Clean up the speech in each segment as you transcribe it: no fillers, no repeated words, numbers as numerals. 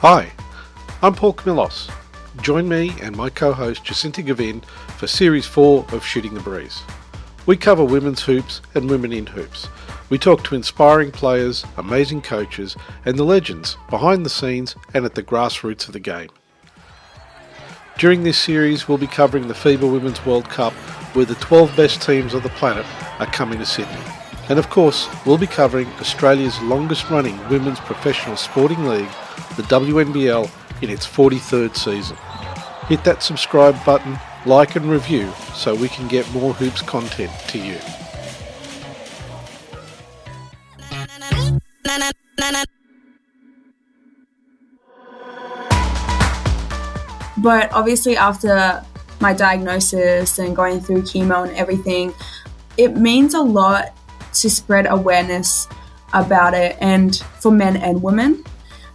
Hi, I'm Paul Camillos. Join me and my co-host Jacinta Gavin for Series 4 of Shooting the Breeze. We cover women's hoops and women in hoops. We talk to inspiring players, amazing coaches, and the legends behind the scenes and at the grassroots of the game. During this series, we'll be covering the FIBA Women's World Cup, where the 12 best teams on the planet are coming to Sydney. And of course, we'll be covering Australia's longest-running women's professional sporting league, the WNBL, in its 43rd season. Hit that subscribe button, like and review so we can get more hoops content to you. But obviously after my diagnosis and going through chemo and everything, it means a lot to spread awareness about it, and for men and women,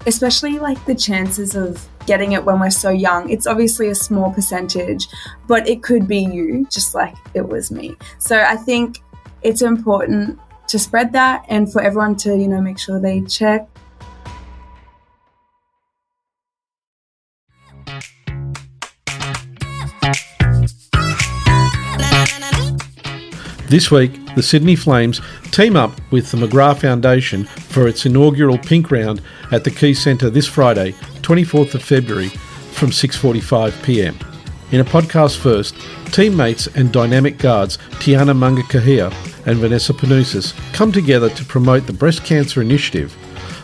especially like the chances of getting it when we're so young. It's obviously a small percentage, but it could be you, just like it was me. So I think it's important to spread that and for everyone to, make sure they check. This week, the Sydney Flames team up with the McGrath Foundation for its inaugural Pink Round at the Quaycentre this Friday, 24th of February, from 6:45pm. In a podcast first, teammates and dynamic guards Tiana Mangakahia and Vanessa Panousis come together to promote the breast cancer initiative,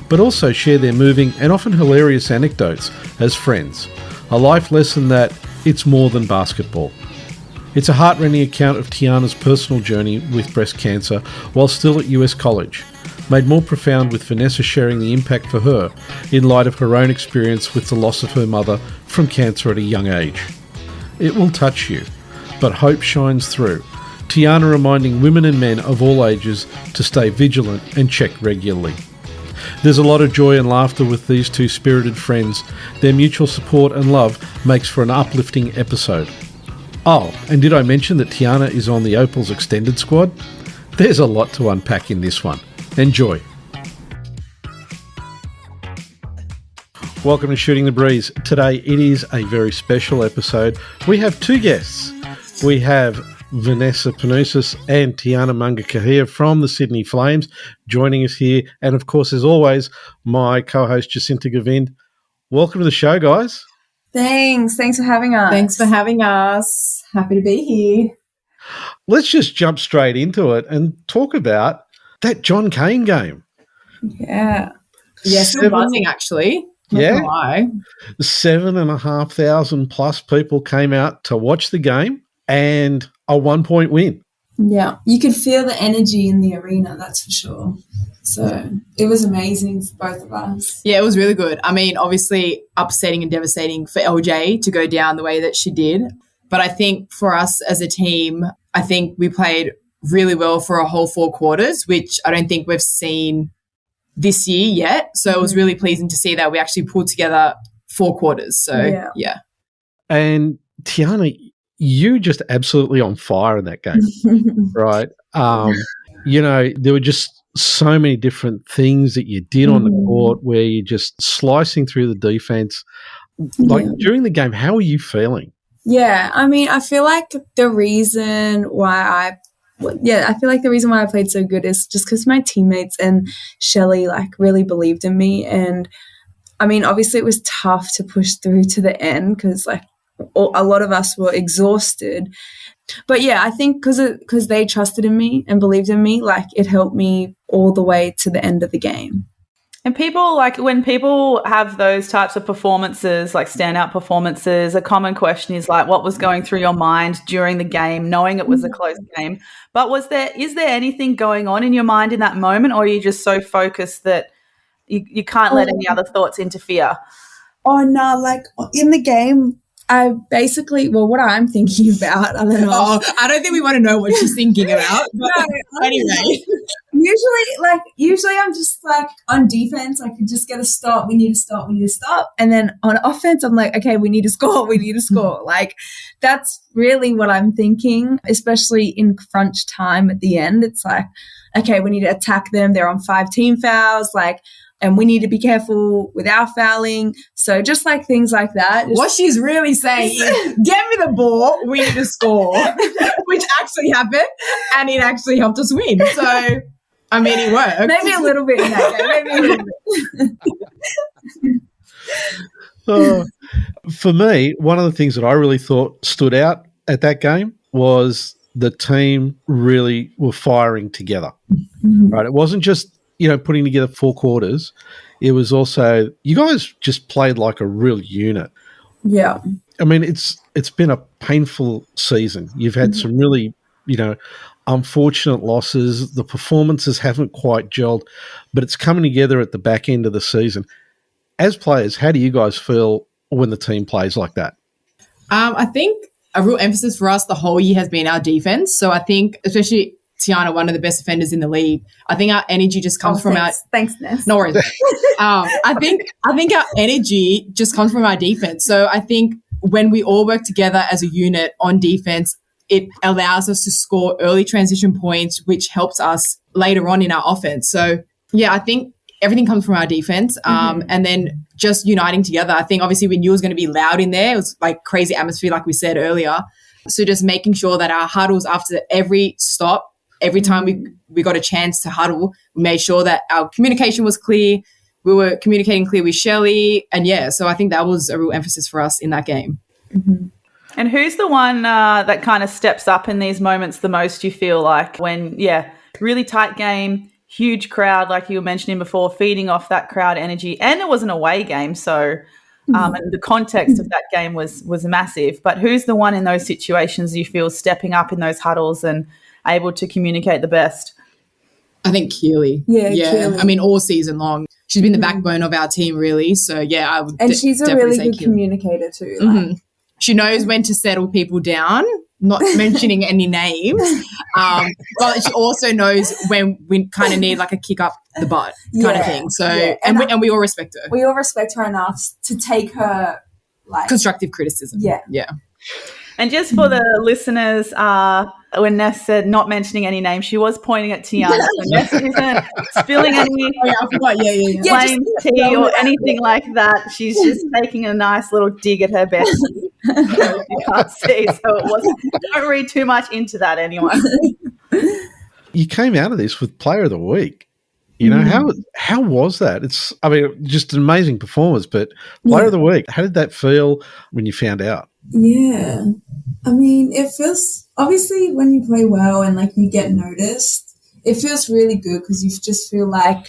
but also share their moving and often hilarious anecdotes as friends. A life lesson that it's more than basketball. It's a heart-rending account of Tiana's personal journey with breast cancer while still at US college, made more profound with Vanessa sharing the impact for her in light of her own experience with the loss of her mother from cancer at a young age. It will touch you, but hope shines through. Tiana reminding women and men of all ages to stay vigilant and check regularly. There's a lot of joy and laughter with these two spirited friends. Their mutual support and love makes for an uplifting episode. Oh, and did I mention that Tiana is on the Opals extended squad? There's a lot to unpack in this one. Enjoy. Welcome to Shooting the Breeze. Today it is a very special episode. We have two guests. We have Vanessa Panousis and Tiana Mangakahia from the Sydney Flames joining us here. And of course, as always, my co-host Jacinta Gavin. Welcome to the show, guys. Thanks for having us. Thanks for having us. Happy to be here. Let's just jump straight into it and talk about that John Cain game. Yeah. Yeah, still buzzing actually. Not gonna lie. 7,500 plus people came out to watch the game and a 1-point win. Yeah, you could feel the energy in the arena, that's for sure. So it was amazing for both of us. Yeah, it was really good. I mean, obviously upsetting and devastating for LJ to go down the way that she did. But I think for us as a team, I think we played really well for a whole 4 quarters, which I don't think we've seen this year yet. So it was really pleasing to see that we actually pulled together 4 quarters. So, yeah. And Tiana, you just absolutely on fire in that game, right? There were just so many different things that you did on the court where you're just slicing through the defense. During the game, how are you feeling? Yeah, I mean, I feel like the reason why I played so good is just because my teammates and Shelley really believed in me. And I mean, obviously it was tough to push through to the end because a lot of us were exhausted. But yeah, I think because they trusted in me and believed in me, it helped me all the way to the end of the game. And people, when people have those types of performances, standout performances, a common question is what was going through your mind during the game, knowing it was a close game? But is there anything going on in your mind in that moment, or are you just so focused that you can't let any other thoughts interfere? Oh no, in the game, I basically, what I'm thinking about, I don't know. Oh, I don't think we want to know what she's thinking about. But no, anyway. Usually I'm just on defense, I could just get a stop. We need to stop. And then on offense, I'm okay, we need to score. That's really what I'm thinking, especially in crunch time at the end. It's okay, we need to attack them. They're on 5 team fouls. and we need to be careful with our fouling. So just like things like that. What she's really saying is, get me the ball, we need to score, which actually happened, and it actually helped us win. So, I mean, it worked. Maybe a little bit in that game. Maybe a little bit. For me, one of the things that I really thought stood out at that game was the team really were firing together. Mm-hmm. Right? It wasn't just, putting together 4 quarters. It was also, you guys just played like a real unit. Yeah. I mean, it's been a painful season. You've had some really, unfortunate losses. The performances haven't quite gelled, but it's coming together at the back end of the season. As players, how do you guys feel when the team plays like that? I think a real emphasis for us the whole year has been our defense. So I think, especially Tiana, one of the best defenders in the league, I think our energy just comes from our... Thanks, Ness. No worries. I think our energy just comes from our defense. So I think when we all work together as a unit on defense, it allows us to score early transition points, which helps us later on in our offense. So, yeah, I think everything comes from our defense. And then just uniting together. I think obviously we knew it was going to be loud in there. It was like crazy atmosphere, like we said earlier. So just making sure that our huddles after every stop, every time we got a chance to huddle, we made sure that our communication was clear. We were communicating clear with Shelley. And, yeah, so I think that was a real emphasis for us in that game. Mm-hmm. And who's the one that kind of steps up in these moments the most, you feel like, when, really tight game, huge crowd, like you were mentioning before, feeding off that crowd energy. And it was an away game, so and the context of that game was massive. But who's the one in those situations you feel stepping up in those huddles and able to communicate the best? I think Keely. Yeah. Keely. I mean, all season long. She's been the backbone of our team, really. So, yeah, I would and she's a really good Keely. Communicator too. Like. She knows when to settle people down, not mentioning any names. But she also knows when we kind of need like a kick up the butt kind of thing. So, and we all respect her. We all respect her enough to take her like constructive criticism. Yeah. And just for the listeners, when Ness said not mentioning any names, she was pointing at Tiana. So Ness isn't spilling any plain tea or anything like that. She's just taking a nice little dig at her bestie. You can't see, so don't read too much into that, anyone. You came out of this with Player of the Week. How was that? It's, just an amazing performance, but Player of the Week, how did that feel when you found out? Yeah. It feels, obviously when you play well and like you get noticed, it feels really good because you just feel like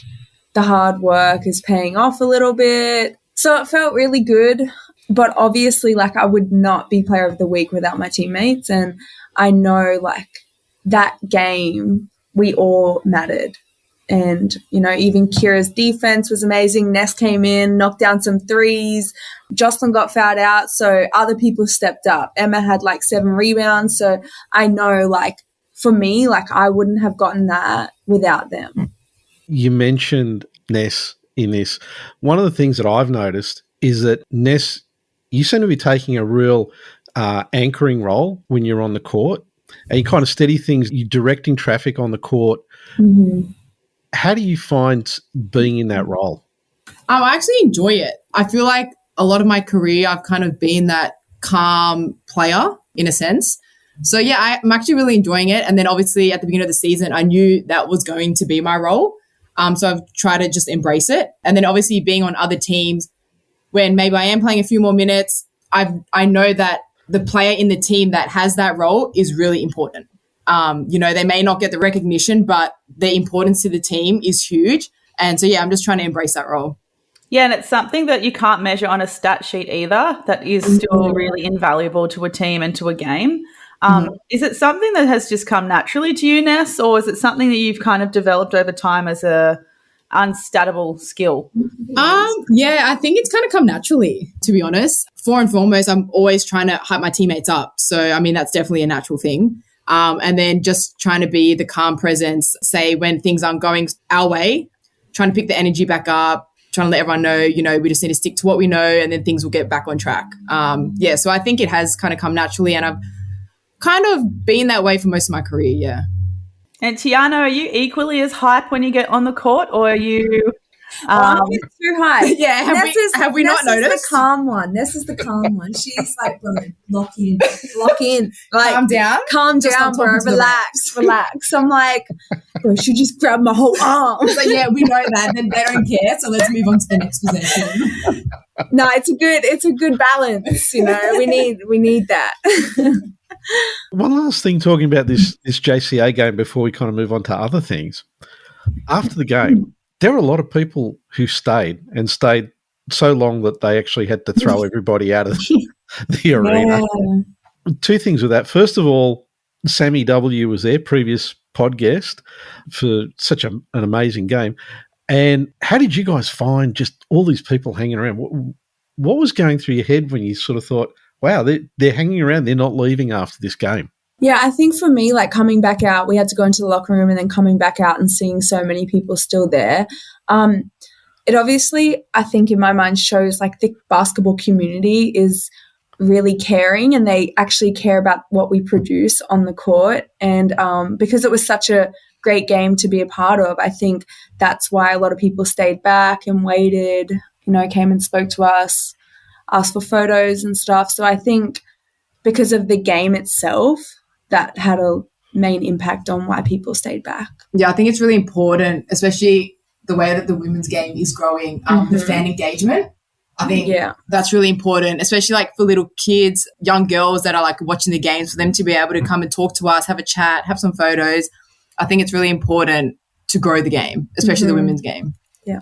the hard work is paying off a little bit. So it felt really good. But obviously, like, I would not be Player of the Week without my teammates. And I know, like, that game, we all mattered. And, even Kira's defense was amazing. Ness came in, knocked down some threes. Jocelyn got fouled out, so other people stepped up. Emma had, 7 rebounds. So I know, for me, I wouldn't have gotten that without them. You mentioned Ness in this. One of the things that I've noticed is that Ness, you seem to be taking a real anchoring role when you're on the court, and you kind of steady things. You're directing traffic on the court. Mm-hmm. How do you find being in that role? I actually enjoy it. I feel like a lot of my career, I've kind of been that calm player in a sense. So, yeah, I'm actually really enjoying it. And then obviously at the beginning of the season, I knew that was going to be my role. So I've tried to just embrace it. And then obviously being on other teams, when maybe I am playing a few more minutes, I know that the player in the team that has that role is really important. They may not get the recognition, but the importance to the team is huge. And so, yeah, I'm just trying to embrace that role. Yeah, and it's something that you can't measure on a stat sheet either. That is still really invaluable to a team and to a game. Is it something that has just come naturally to you, Ness, or is it something that you've kind of developed over time as a unstatable skill? Yeah, I think it's kind of come naturally, to be honest. For and foremost, I'm always trying to hype my teammates up. So, that's definitely a natural thing. And then just trying to be the calm presence, say when things aren't going our way, trying to pick the energy back up, trying to let everyone know, we just need to stick to what we know and then things will get back on track. So I think it has kind of come naturally and I've kind of been that way for most of my career, yeah. And Tiana, are you equally as hype when you get on the court, or are you I'm too high. Yeah, have we not noticed? Ness is the calm one. Ness is the calm one. She's like, bro, lock in. Like, Calm down, down, bro. Relax. I'm like, bro, she just grabbed my whole arm. So yeah, we know that. Then they don't care. So let's move on to the next possession. No, it's a good balance. You know, we need that. One last thing, talking about this JCA game before we kind of move on to other things. After the game, there were a lot of people who stayed so long that they actually had to throw everybody out of the arena. Yeah. Two things with that. First of all, Sammy W was there, previous pod guest, for such an amazing game. And how did you guys find just all these people hanging around? What was going through your head when you sort of thought, wow, they're hanging around, they're not leaving after this game? Yeah, I think for me, like coming back out, we had to go into the locker room and then coming back out and seeing so many people still there. It obviously, I think in my mind, shows like the basketball community is really caring and they actually care about what we produce on the court. And because it was such a great game to be a part of, I think that's why a lot of people stayed back and waited, you know, came and spoke to us, asked for photos and stuff. So I think because of the game itself, that had a main impact on why people stayed back. Yeah, I think it's really important, especially the way that the women's game is growing, the fan engagement. I think that's really important, especially like for little kids, young girls that are like watching the games, for them to be able to come and talk to us, have a chat, have some photos. I think it's really important to grow the game, especially the women's game. Yeah.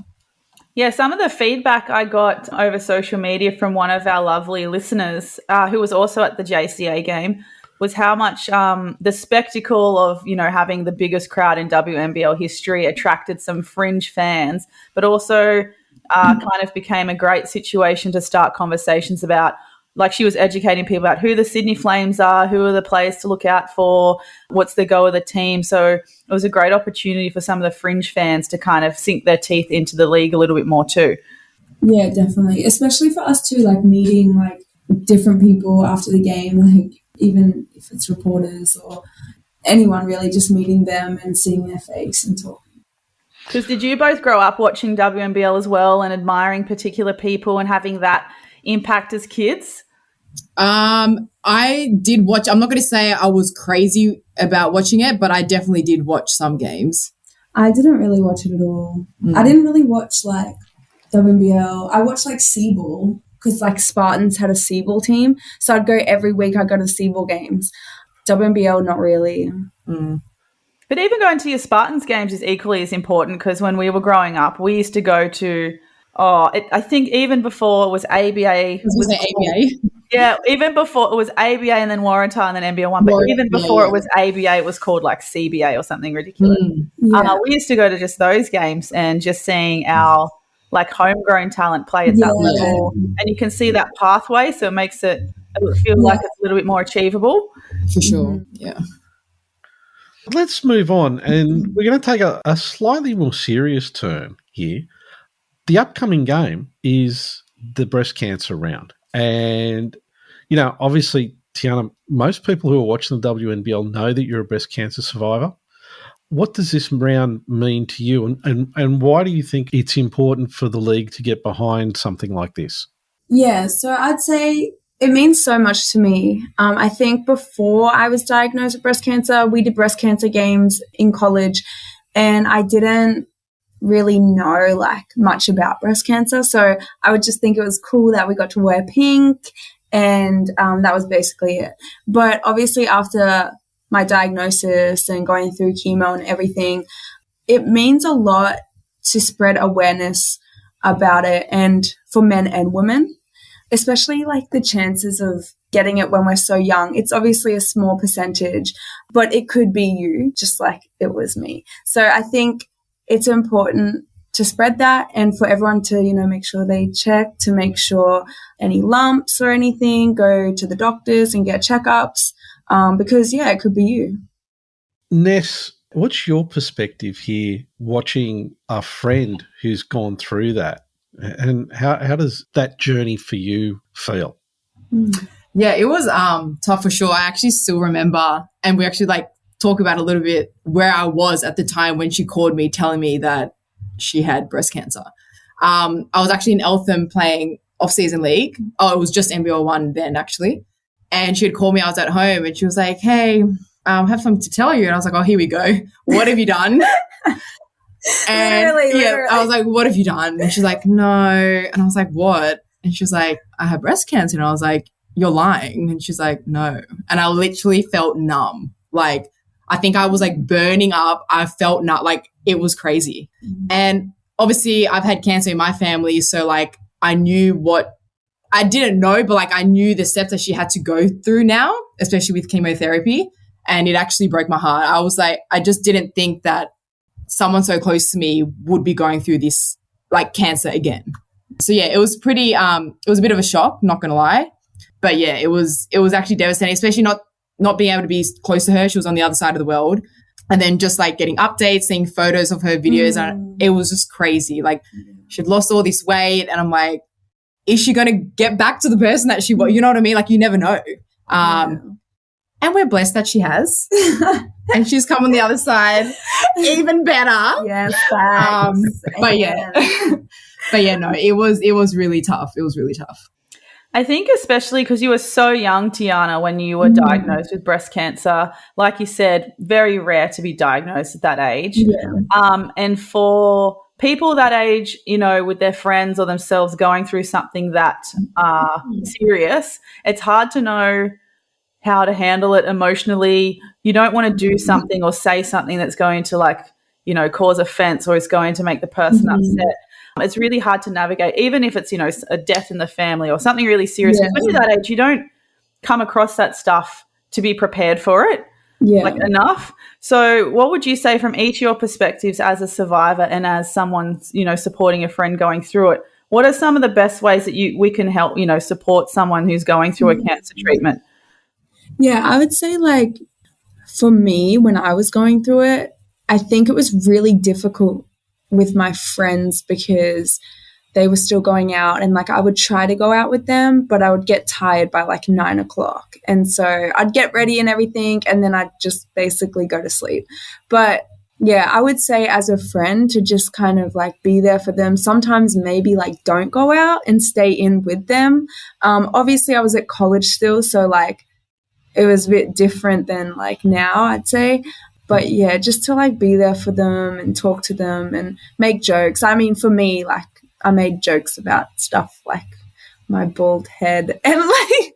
Yeah, some of the feedback I got over social media from one of our lovely listeners who was also at the JCA game was how much the spectacle of, you know, having the biggest crowd in WNBL history attracted some fringe fans, but also kind of became a great situation to start conversations about. Like, she was educating people about who the Sydney Flames are, who are the players to look out for, what's the go of the team. So it was a great opportunity for some of the fringe fans to kind of sink their teeth into the league a little bit more too. Yeah, definitely. Especially for us too, like meeting like different people after the game, like even if it's reporters or anyone really, just meeting them and seeing their face and talking. Because did you both grow up watching WNBL as well and admiring particular people and having that impact as kids? I did watch. I'm not going to say I was crazy about watching it, but I definitely did watch some games. I didn't really watch it at all. I didn't really watch like WNBL. I watched like C-ball because like Spartans had a C-ball team, so I'd go every week. I'd go to the C-ball games. WNBL, not really. But even going to your Spartans games is equally as important, because when we were growing up, we used to go to. I think even before it was ABA. Was it ABA? Yeah, even before it was ABA and then Warrantar and then NBL1. But even before it was ABA, it was called like CBA or something ridiculous. We used to go to just those games and just seeing our like homegrown talent play at that level. And you can see that pathway, so it makes it feel like it's a little bit more achievable. For sure, yeah. Let's move on, and we're going to take a slightly more serious turn here. The upcoming game is the breast cancer round. And, you know, obviously, Tiana, most people who are watching the WNBL know that you're a breast cancer survivor. What does this round mean to you, and why do you think it's important for the league to get behind something like this? Yeah, so I'd say it means so much to me. I think before I was diagnosed with breast cancer, we did breast cancer games in college, and I didn't really know like much about breast cancer, so I would just think it was cool that we got to wear pink, and that was basically it. But obviously after my diagnosis and going through chemo and everything, it means a lot to spread awareness about it, and for men and women, especially like the chances of getting it when we're so young. It's obviously a small percentage, but it could be you, just like it was me. So I think it's important to spread that, and for everyone to, you know, make sure they check, to make sure any lumps or anything, go to the doctors and get checkups, because, yeah, it could be you. Ness, what's your perspective here watching a friend who's gone through that? And how does that journey for you feel? Yeah, it was tough for sure. I actually still remember, and we actually like talk about a little bit where I was at the time when she called me telling me that she had breast cancer. I was actually in Eltham playing off-season league. Oh, it was just NBL1 then, actually. And she had called me. I was at home, and she was like, "Hey, I have something to tell you." And I was like, "Oh, here we go. What have you done?" And literally. I was like, "What have you done?" And she's like, "No." And I was like, "What?" And she was like, "I have breast cancer." And I was like, "You're lying." And she's like, "No." And I literally felt numb. Like, I think I was like burning up. I felt not like it was crazy. And obviously I've had cancer in my family. So like I knew what I didn't know, but like I knew the steps that she had to go through now, especially with chemotherapy. And it actually broke my heart. I was like, I just didn't think that someone so close to me would be going through this like cancer again. So yeah, it was pretty, it was a bit of a shock, not going to lie. But yeah, it was actually devastating, especially not being able to be close to her. She was on the other side of the world. And then just like getting updates, seeing photos of her videos. And it was just crazy. Like she'd lost all this weight. And I'm like, is she going to get back to the person that she was? You know what I mean? Like you never know. And we're blessed that she has. And she's come on the other side even better. Yes, thanks. But yeah, no, it was really tough. It was really tough. I think especially because you were so young, Tiana, when you were diagnosed with breast cancer. Like you said, very rare to be diagnosed at that age. Yeah. And for people that age, you know, with their friends or themselves going through something that serious, it's hard to know how to handle it emotionally. You don't want to do something or say something that's going to like, you know, cause offense or is going to make the person upset. It's really hard to navigate, even if it's, you know, a death in the family or something really serious. When you're that age, you don't come across that stuff to be prepared for it like enough. So what would you say from each of your perspectives as a survivor and as someone, you know, supporting a friend going through it? What are some of the best ways that we can help, you know, support someone who's going through a cancer treatment? Yeah, I would say like for me, when I was going through it, I think it was really difficult with my friends because they were still going out and like I would try to go out with them, but I would get tired by like 9 o'clock. And so I'd get ready and everything and then I'd just basically go to sleep. But yeah, I would say as a friend to just kind of like be there for them. Sometimes maybe like don't go out and stay in with them. Obviously I was at college still, so like it was a bit different than like now, I'd say. But yeah, just to like be there for them and talk to them and make jokes. I mean, for me, like I made jokes about stuff like my bald head and like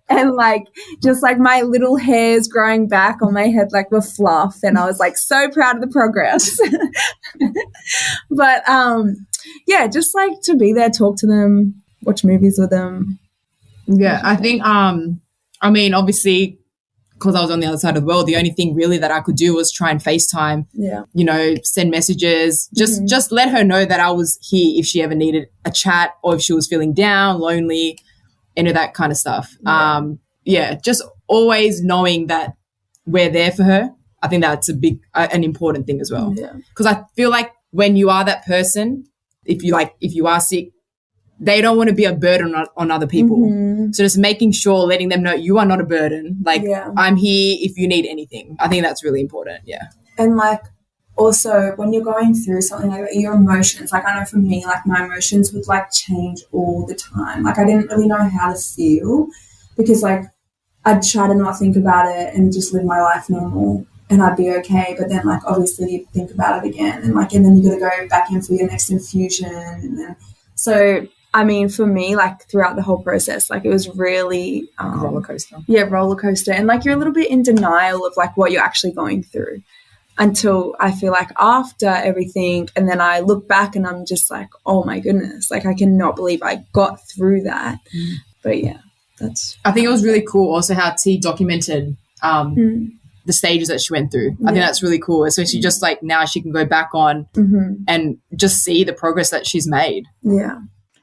and like just like my little hairs growing back on my head like were fluff, and I was like so proud of the progress. But yeah, just like to be there, talk to them, watch movies with them. Yeah, I think I mean, obviously, because I was on the other side of the world, the only thing really that I could do was try and FaceTime, you know, send messages, just let her know that I was here if she ever needed a chat or if she was feeling down, lonely, any of that kind of stuff. Just always knowing that we're there for her. I think that's an important thing as well. Because I feel like when you are that person, if you are sick, they don't want to be a burden on other people. So just making sure, letting them know you are not a burden. Like, I'm here if you need anything. I think that's really important, And, like, also when you're going through something like that, your emotions, like I know for me, like my emotions would, like, change all the time. Like I didn't really know how to feel because, like, I'd try to not think about it and just live my life normal and I'd be okay. But then, like, obviously you think about it again and then you got to go back in for your next infusion. And then so I mean, for me, like throughout the whole process, like it was really roller coaster. Yeah, roller coaster. And like you're a little bit in denial of like what you're actually going through until I feel like after everything. And then I look back and I'm just like, oh my goodness, like I cannot believe I got through that. But yeah, I think it was really cool also how T documented the stages that she went through. I think that's really cool, especially just like now she can go back on and just see the progress that she's made. Yeah.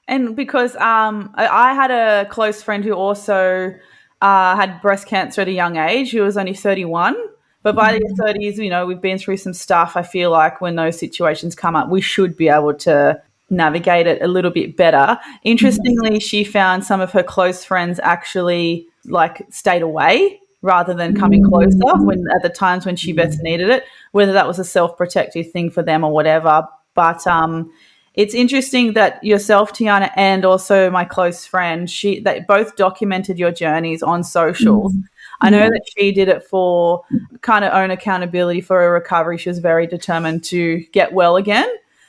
And because I had a close friend who also had breast cancer at a young age. He was only 31. But by the 30s, you know, we've been through some stuff. I feel like when those situations come up, we should be able to navigate it a little bit better. Interestingly, she found some of her close friends actually like stayed away rather than coming closer when at the times when she best needed it, whether that was a self-protective thing for them or whatever. But it's interesting that yourself, Tiana, and also my close friend, they both documented your journeys on socials. I know that she did it for kind of own accountability for her recovery. She was very determined to get well again.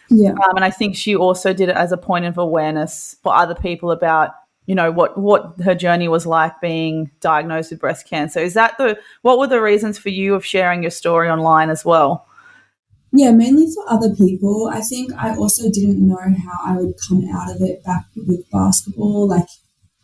Yeah. And I think she also did it as a point of awareness for other people about, you know, what her journey was like being diagnosed with breast cancer. Is that what were the reasons for you of sharing your story online as well? Yeah, mainly for other people. I think I also didn't know how I would come out of it back with basketball, like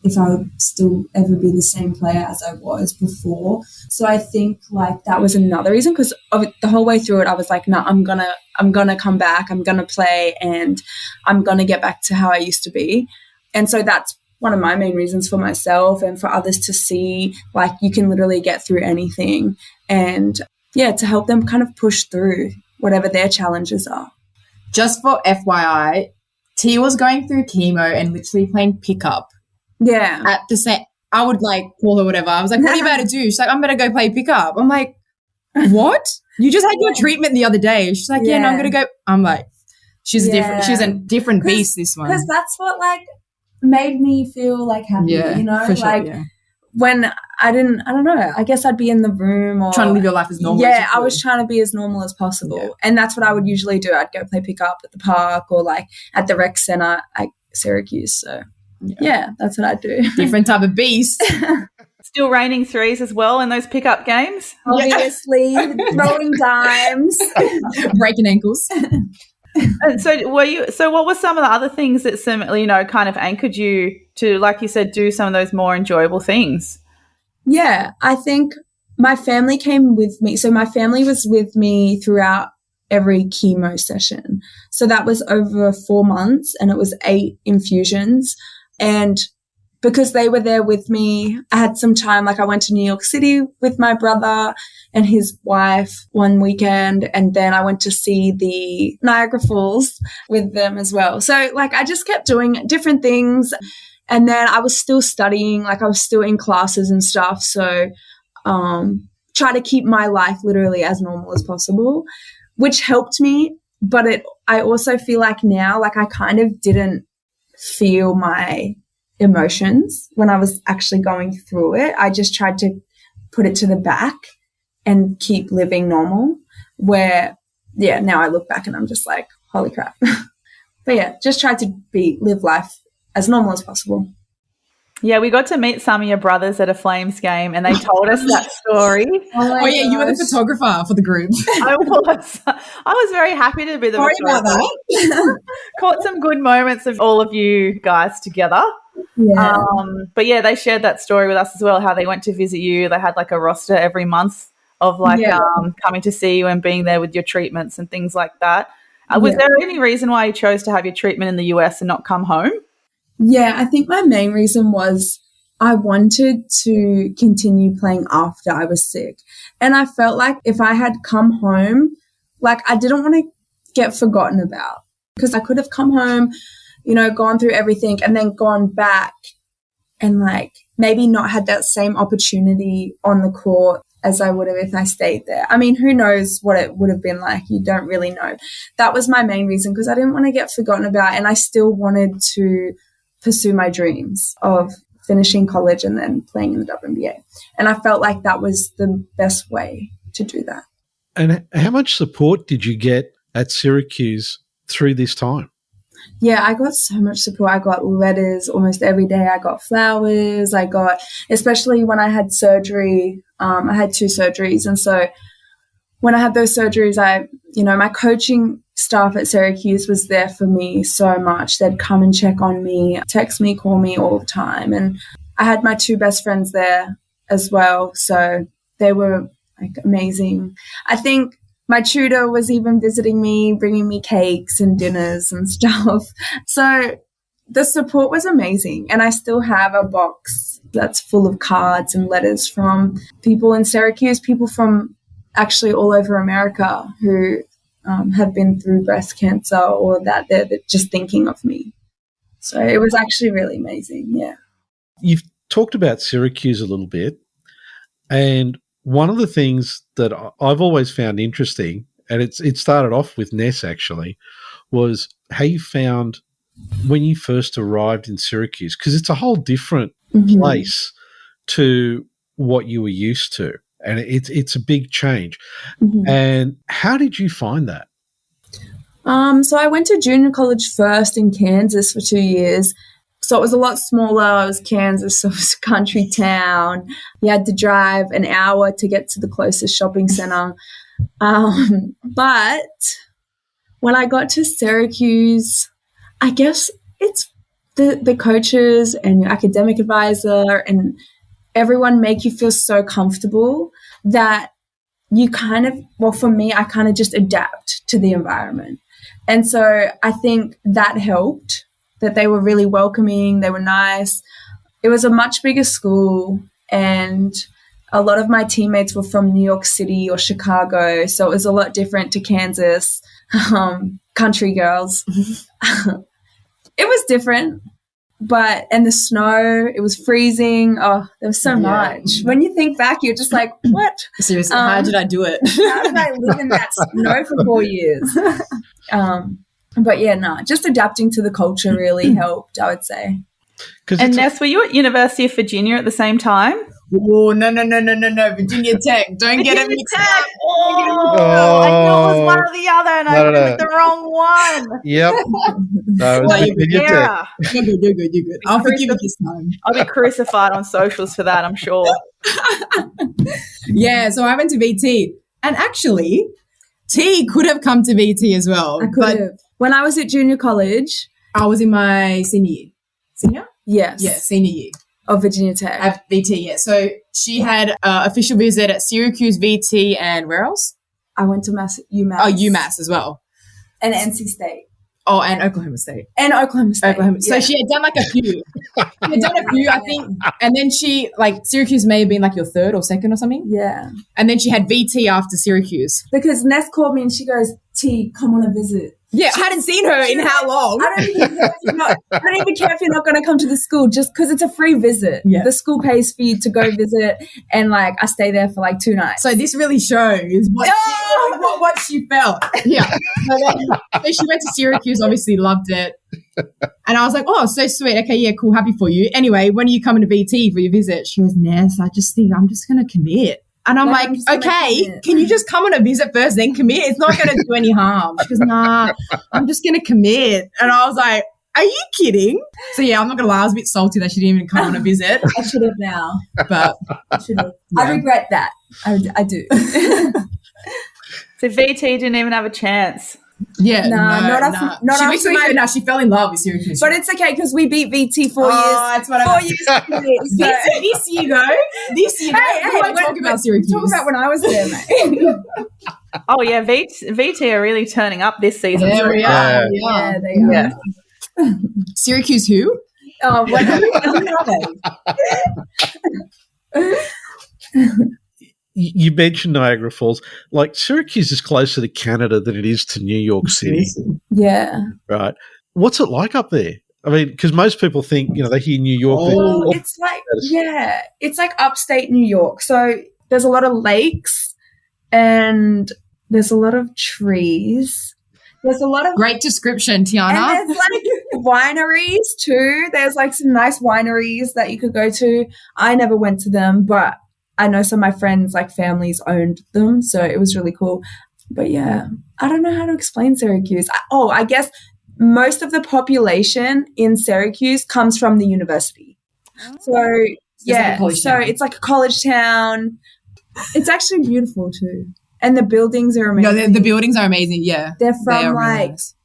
if I would still ever be the same player as I was before. So I think like that was another reason, because the whole way through it, I was like, no, I'm gonna come back, I'm gonna play, and I'm gonna get back to how I used to be. And so that's one of my main reasons for myself and for others to see, like, you can literally get through anything, and yeah, to help them kind of push through whatever their challenges are. Just for FYI, T was going through chemo and literally playing pickup. Yeah. At the same, I would like call her whatever. I was like, what are you about to do? She's like, I'm going to go play pickup. I'm like, what? You just had your treatment the other day. She's like, yeah, no, I'm going to go. I'm like, she's a different beast, this one. Because that's what like made me feel like happy, you know? For sure, like when I don't know, I guess I'd be in the room or trying to live your life as normal. Yeah, I was trying to be as normal as possible. Yeah. And that's what I would usually do. I'd go play pickup at the park or like at the rec center at Syracuse. So yeah, that's what I do. Different type of beast. Still raining threes as well in those pickup games? Obviously, throwing dimes. Breaking ankles. And so what were some of the other things that kind of anchored you to, like you said, do some of those more enjoyable things? Yeah, I think my family came with me. So my family was with me throughout every chemo session. So that was over 4 months and it was 8 infusions. And because they were there with me, I had some time, like I went to New York City with my brother and his wife one weekend, and then I went to see the Niagara Falls with them as well. So like I just kept doing different things, and then I was still studying, like I was still in classes and stuff. So try to keep my life literally as normal as possible, which helped me. But I also feel like now, like I kind of didn't feel my emotions when I was actually going through it. I just tried to put it to the back and keep living normal, where now I look back and I'm just like, holy crap. But yeah, just tried to live life as normal as possible. Yeah, we got to meet some of your brothers at a Flames game and they told us that story. Oh yeah, you were the photographer for the group. I was very happy to be the photographer. Caught some good moments of all of you guys together. Yeah. But yeah, they shared that story with us as well, how they went to visit you. They had like a roster every month of like coming to see you and being there with your treatments and things like that. Was there any reason why you chose to have your treatment in the US and not come home? Yeah, I think my main reason was I wanted to continue playing after I was sick. And I felt like if I had come home, like I didn't want to get forgotten about, because I could have come home, you know, gone through everything and then gone back and like maybe not had that same opportunity on the court as I would have if I stayed there. I mean, who knows what it would have been like? You don't really know. That was my main reason, because I didn't want to get forgotten about, and I still wanted to pursue my dreams of finishing college and then playing in the WNBA. And I felt like that was the best way to do that. And how much support did you get at Syracuse through this time? Yeah, I got so much support. I got letters almost every day. I got flowers. Especially when I had surgery, I had 2 surgeries. And so when I had those surgeries, my coaching staff at Syracuse was there for me so much. They'd come and check on me, text me, call me all the time. And I had my 2 best friends there as well. So they were like amazing. I think my tutor was even visiting me, bringing me cakes and dinners and stuff. So the support was amazing. And I still have a box that's full of cards and letters from people in Syracuse, people from actually all over America who have been through breast cancer, or that they're just thinking of me. So it was actually really amazing, yeah. You've talked about Syracuse a little bit, and one of the things that I've always found interesting, and it started off with Ness actually, was how you found when you first arrived in Syracuse, because it's a whole different place to what you were used to, and it's a big change. And how did you find that? So I went to junior college first in Kansas for 2 years. So it was a lot smaller. It was Kansas, so it was a country town. You had to drive an hour to get to the closest shopping center. But when I got to Syracuse, I guess it's the coaches and your academic advisor and everyone make you feel so comfortable that you kind of, well, for me, I kind of just adapt to the environment. And so I think that helped, that they were really welcoming, they were nice. It was a much bigger school, and a lot of my teammates were from New York City or Chicago, so it was a lot different to Kansas, country girls. It was different, and the snow, it was freezing. Oh, there was so much. When you think back, you're just like, what? Seriously, how did I do it? How did I live in that snow for 4 years? But yeah, just adapting to the culture really helped, I would say. And Ness, were you at University of Virginia at the same time? Oh, no. Virginia Tech. Don't get it mixed up. Oh, I knew it was one or the other, and I went with the wrong one. Yep. No, Virginia Tech. You're good. I'll forgive you this time. I'll be crucified on socials for that, I'm sure. Yeah, so I went to VT. And actually, T could have come to VT as well. I could have. When I was at junior college. I was in my senior year. Senior? Yes. Yeah, senior year. Of Virginia Tech. At VT, yeah. So she had official visit at Syracuse, VT, and where else? I went to UMass. Oh, UMass as well. And NC State. Oh, and Oklahoma State. And Oklahoma State. Yeah. So she had done like a few. I think. And then she, Syracuse may have been like your third or second or something. Yeah. And then she had VT after Syracuse. Because Ness called me and she goes, T, come on a visit. Yeah, I hadn't seen her in how long? I don't even care if you're not going to come to the school, just because it's a free visit. Yeah. The school pays for you to go visit, and I stay there for 2 nights. So this really shows what she felt. Yeah. So she went to Syracuse, obviously loved it. And I was like, oh, so sweet. Okay, yeah, cool, happy for you. Anyway, when are you coming to VT for your visit? She goes, Ness, I just think I'm just going to commit. And I'm like, okay, can you just come on a visit first, then commit? It's not going to do any harm. She goes, nah, I'm just going to commit. And I was like, are you kidding? So, yeah, I'm not going to lie. I was a bit salty that she didn't even come on a visit. I should have now. But I should have. Yeah. I regret that. I do. So VT didn't even have a chance. Yeah, no. She fell in love with Syracuse. But it's okay because we beat VT 4 years. That's what 4 years. This year, though. This year, we won't talk about Syracuse. Talk about when I was there, mate. Oh yeah, VT are really turning up this season. There we are. Yeah, they are. Yeah. Syracuse, who? Oh, You mentioned Niagara Falls. Syracuse is closer to Canada than it is to New York City. Yeah. Right. What's it like up there? I mean, because most people think, they hear New York. It's like upstate New York. So there's a lot of lakes and there's a lot of trees. There's a lot of great description, Tiana. And there's wineries too. There's some nice wineries that you could go to. I never went to them, but I know some of my friends, families owned them, so it was really cool. But yeah, I don't know how to explain Syracuse. I guess most of the population in Syracuse comes from the university. So it's like a college town. It's actually beautiful too. And the buildings are amazing. No, the buildings are amazing, yeah. They're from really nice.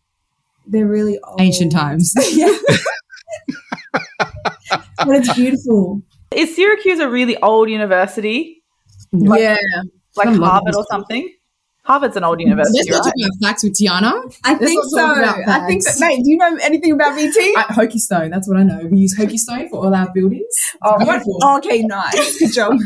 They're really old. Ancient times. Yeah. But it's beautiful. Is Syracuse a really old university? Yeah. Like Harvard or something? Harvard's an old university, Let's not talk about facts with Tiana. I think so. Mate, do you know anything about VT? Hockey Stone, that's what I know. We use Hockey Stone for all our buildings. Okay, nice. Good job.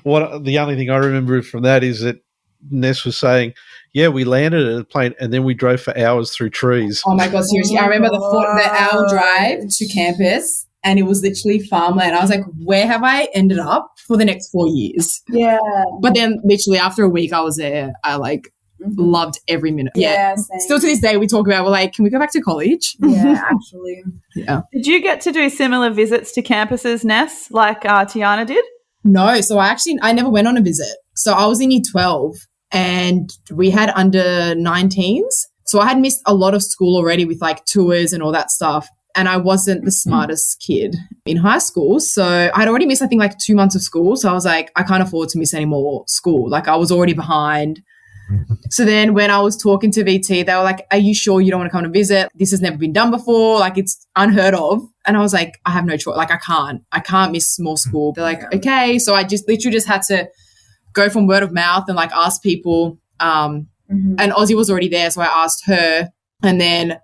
The only thing I remember from that is that Ness was saying, yeah, we landed at a plane and then we drove for hours through trees. Oh, my God, seriously. I remember the hour drive to campus. And it was literally farmland. I was like, where have I ended up for the next 4 years? Yeah. But then literally after a week I was there, I Loved every minute. Yeah, same. Still to this day, we talk about, we're like, can we go back to college? Yeah, actually. Yeah. Did you get to do similar visits to campuses, Ness, like Tiana did? No. So I never went on a visit. So I was in year 12 and we had under 19s. So I had missed a lot of school already with like tours and all that stuff. And I wasn't the smartest kid in high school. So I'd already missed, I think, like 2 months of school. So I was like, I can't afford to miss any more school. Like I was already behind. So then when I was talking to VT, they were like, are you sure you don't want to come to visit? This has never been done before. Like it's unheard of. And I was like, I have no choice. Like I can't miss more school. They're like, okay. So I just literally just had to go from word of mouth and like ask people. And Ozzy was already there. So I asked her. And then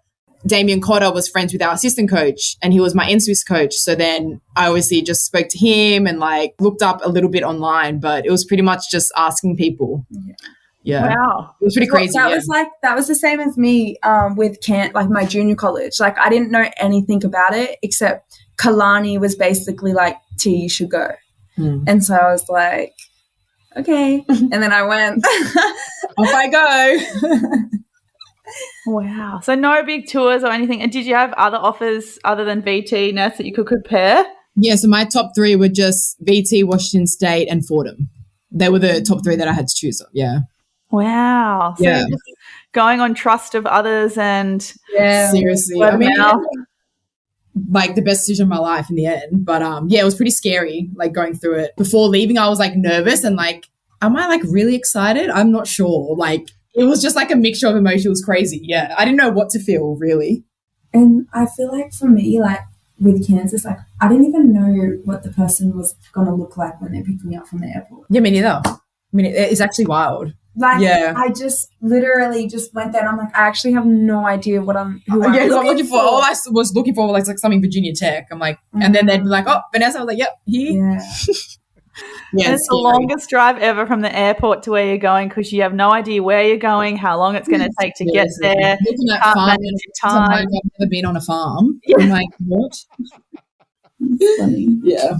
Damien Cotter was friends with our assistant coach and he was my in-Swiss coach. So then I obviously just spoke to him and like looked up a little bit online, but it was pretty much just asking people. Yeah. Wow. It was pretty crazy. That was the same as me with like my junior college. Like I didn't know anything about it except Kalani was basically like, T, you should go. And so I was like, okay. And then I went, off I go. Wow. So no big tours or anything. And did you have other offers other than VT, Ness, that you could compare? Yeah, so my top three were just VT, Washington State, and Fordham. They were the top three that I had to choose. Yeah. Wow. So Yeah. just going on trust of others and Seriously. I mean, like the best decision of my life in the end. But yeah, it was pretty scary, like going through it. Before leaving, I was like nervous and like, am I like really excited? I'm not sure. Like it was just like a mixture of emotions. It was crazy. Yeah. I didn't know what to feel really. And I feel like for me, like with Kansas, like I didn't even know what the person was going to look like when they picked me up from the airport. Yeah, me neither. I mean, it's actually wild. like, Yeah. I just literally just went there and I'm like, I actually have no idea who I'm looking for. All I was looking for was like something Virginia Tech. I'm like, and then they'd be like, oh, Vanessa. I was like, yep, here. Yeah. Yeah, And it's the longest drive ever from the airport to where you're going because you have no idea where you're going, how long it's going to take to get there. Looking at Can't farm, manage your time. I've never been on a farm. Yeah. I'm like, what? Funny. Yeah.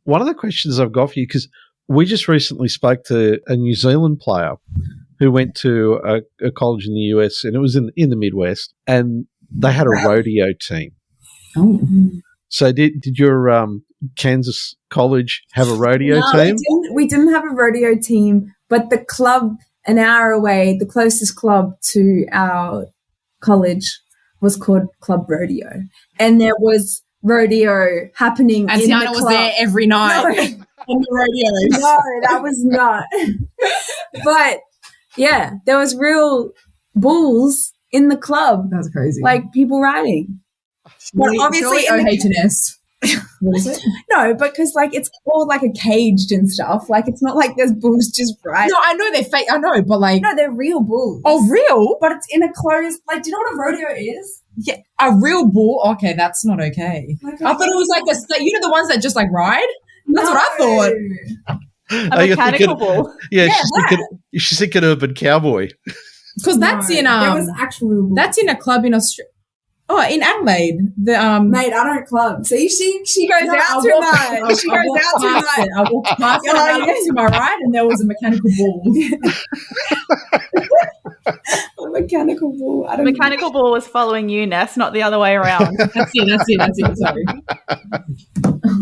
One of the questions I've got for you, because we just recently spoke to a New Zealand player who went to a college in the US, and it was in the Midwest, and they had a rodeo team. Oh. So did your Kansas college have a rodeo team? We didn't have a rodeo team, but the club an hour away, the closest club to our college was called Club Rodeo. And there was rodeo happening And in Tiana the was club. there every night on the rodeo. No, that was not. But yeah, there was real bulls in the club, That's crazy. like people riding. But obviously in the- OH&S. What is it? No, because like it's all like a caged and stuff. Like it's not like there's bulls just riding. No, I know they're fake. I know, but like, No, they're real bulls. oh, real? But it's in a closed. Like, do you know what a rodeo is? Yeah, a real bull. Okay, that's not okay. Like, I thought it was like you know the ones that just like ride. That's what I thought. A mechanical bull. Yeah, she's thinking urban cowboy. Because that's in there was actual real bulls. that's in a club in Australia. Oh, in Adelaide. The Mate, I don't club. See, she goes No, out I too walked- much. She I goes walked out too past much. it. I walked past it and I looked to my right and there was a mechanical bull. A mechanical bull. I don't Mechanical bull was following you, Ness, not the other way around. That's it. Sorry.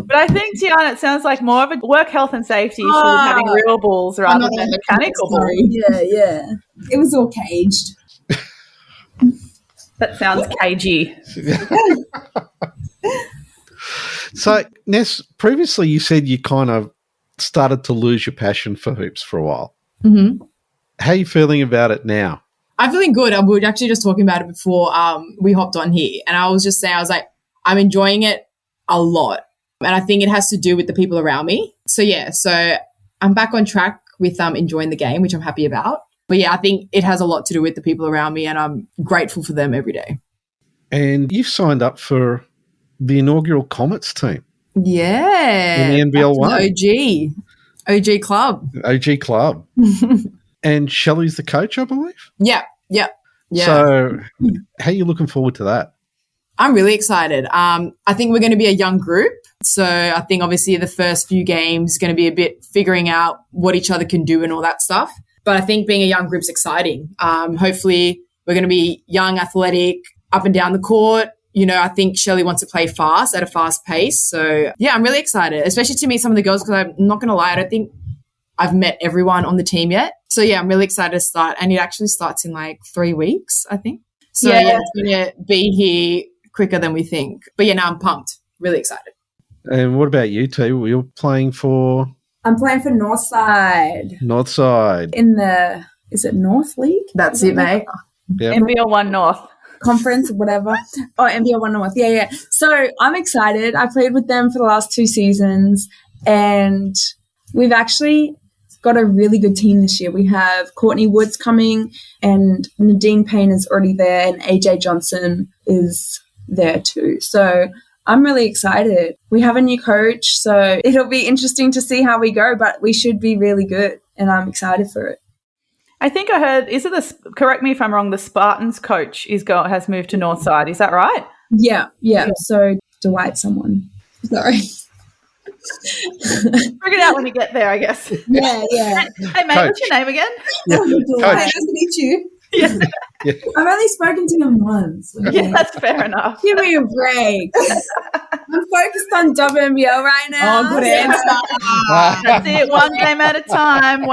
But I think, Tiana, it sounds like more of a work health and safety issue with having real bulls rather not than a mechanical bulls. sorry. Yeah. It was all caged. That sounds cagey. So, Ness, previously you said you kind of started to lose your passion for hoops for a while. Mm-hmm. How are you feeling about it now? I'm feeling good. We were actually just talking about it before we hopped on here. And I was just saying, I was like, I'm enjoying it a lot. And I think it has to do with the people around me. So, yeah, so I'm back on track with enjoying the game, which I'm happy about. But, yeah, I think it has a lot to do with the people around me and I'm grateful for them every day. And you've signed up for the inaugural Comets team. Yeah. In the NBL 1. OG club. OG club. And Shelley's the coach, I believe? Yeah. So how are you looking forward to that? I'm really excited. I think we're going to be a young group. So I think obviously the first few games is going to be a bit figuring out what each other can do and all that stuff. But I think being a young group's exciting. Hopefully we're going to be young, athletic, up and down the court. You know, I think Shirley wants to play fast at a fast pace. So, yeah, I'm really excited, especially to meet some of the girls because I'm not going to lie, I don't think I've met everyone on the team yet. So, yeah, I'm really excited to start. And it actually starts in like 3 weeks, I think. So, yeah it's going to be here quicker than we think. But, yeah, now I'm pumped. Really excited. And what about you, T? You're playing for? I'm playing for Northside. Northside. In the, is it North League? That's it, mate. Yep. NBL 1 North. Conference, whatever. Oh, NBL 1 North. Yeah. So I'm excited. I played with them for the last 2 seasons and we've actually got a really good team this year. We have Courtney Woods coming and Nadine Payne is already there and AJ Johnson is there too. So I'm really excited. We have a new coach, so it'll be interesting to see how we go, but we should be really good and I'm excited for it. I think I heard, is it correct me if I'm wrong, the Spartans coach has moved to Northside. Is that right? Yeah. So Dwight someone. Sorry. Figure it out when you get there, I guess. Yeah. Hey, mate, Coach. What's your name again? Yeah. Dwight, Coach. nice to meet you. Yeah. I've only spoken to him once. Yeah, that's fair enough. Give me a break. I'm focused on WNBL right now. Oh, good answer. That's it. One game at a time.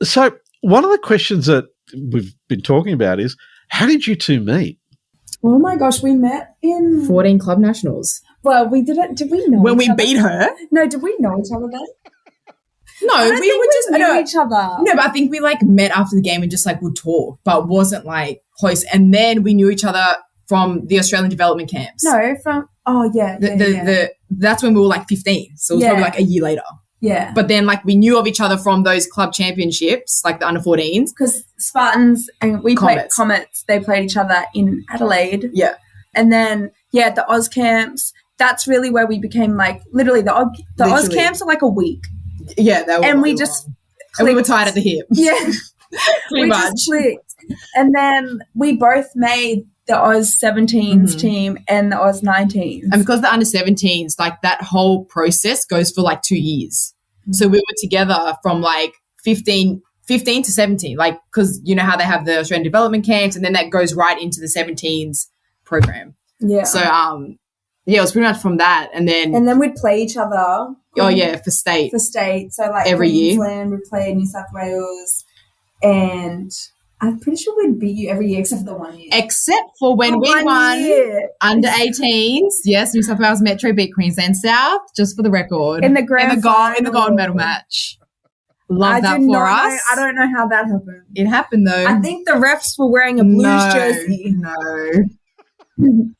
So one of the questions that we've been talking about is, how did you two meet? Oh my gosh, we met in 14 club nationals. Well, we didn't. Did we know When each we other? beat her? No, did we know each other then? No, I don't we think were just knew each other. No, but I think we like met after the game and just like would talk, but wasn't like close. And then we knew each other from the Australian development camps. No, from That's when we were like 15, so it was probably like a year later. Yeah, But then like we knew of each other from those club championships, like the under 14s. because Spartans and we played Comets. Comets. They played each other in Adelaide. Yeah. And then, the Oz camps, that's really where we became like, literally the Oz Literally. camps are like a week. Yeah, they were. And we they just were. And we were tied at the hip. Yeah. Pretty we much. just clicked. And then we both made the Oz 17s team and the Oz 19s. And because the under 17s, like that whole process goes for like 2 years. So we were together from like 15 to 17, like because you know how they have the Australian development camps and then that goes right into the 17s program. Yeah. So, it was pretty much from that. And then we'd play each other. for state. For state. So like Every year. Queensland, we'd play New South Wales. And I'm pretty sure we'd beat you every year except for the 1 year. Except for when we won under 18s. Yes, New South Wales Metro beat Queensland South, just for the record. In the grand in the gold medal match. Love that for us. I don't know how that happened. It happened though. I think the refs were wearing a Blues jersey. No.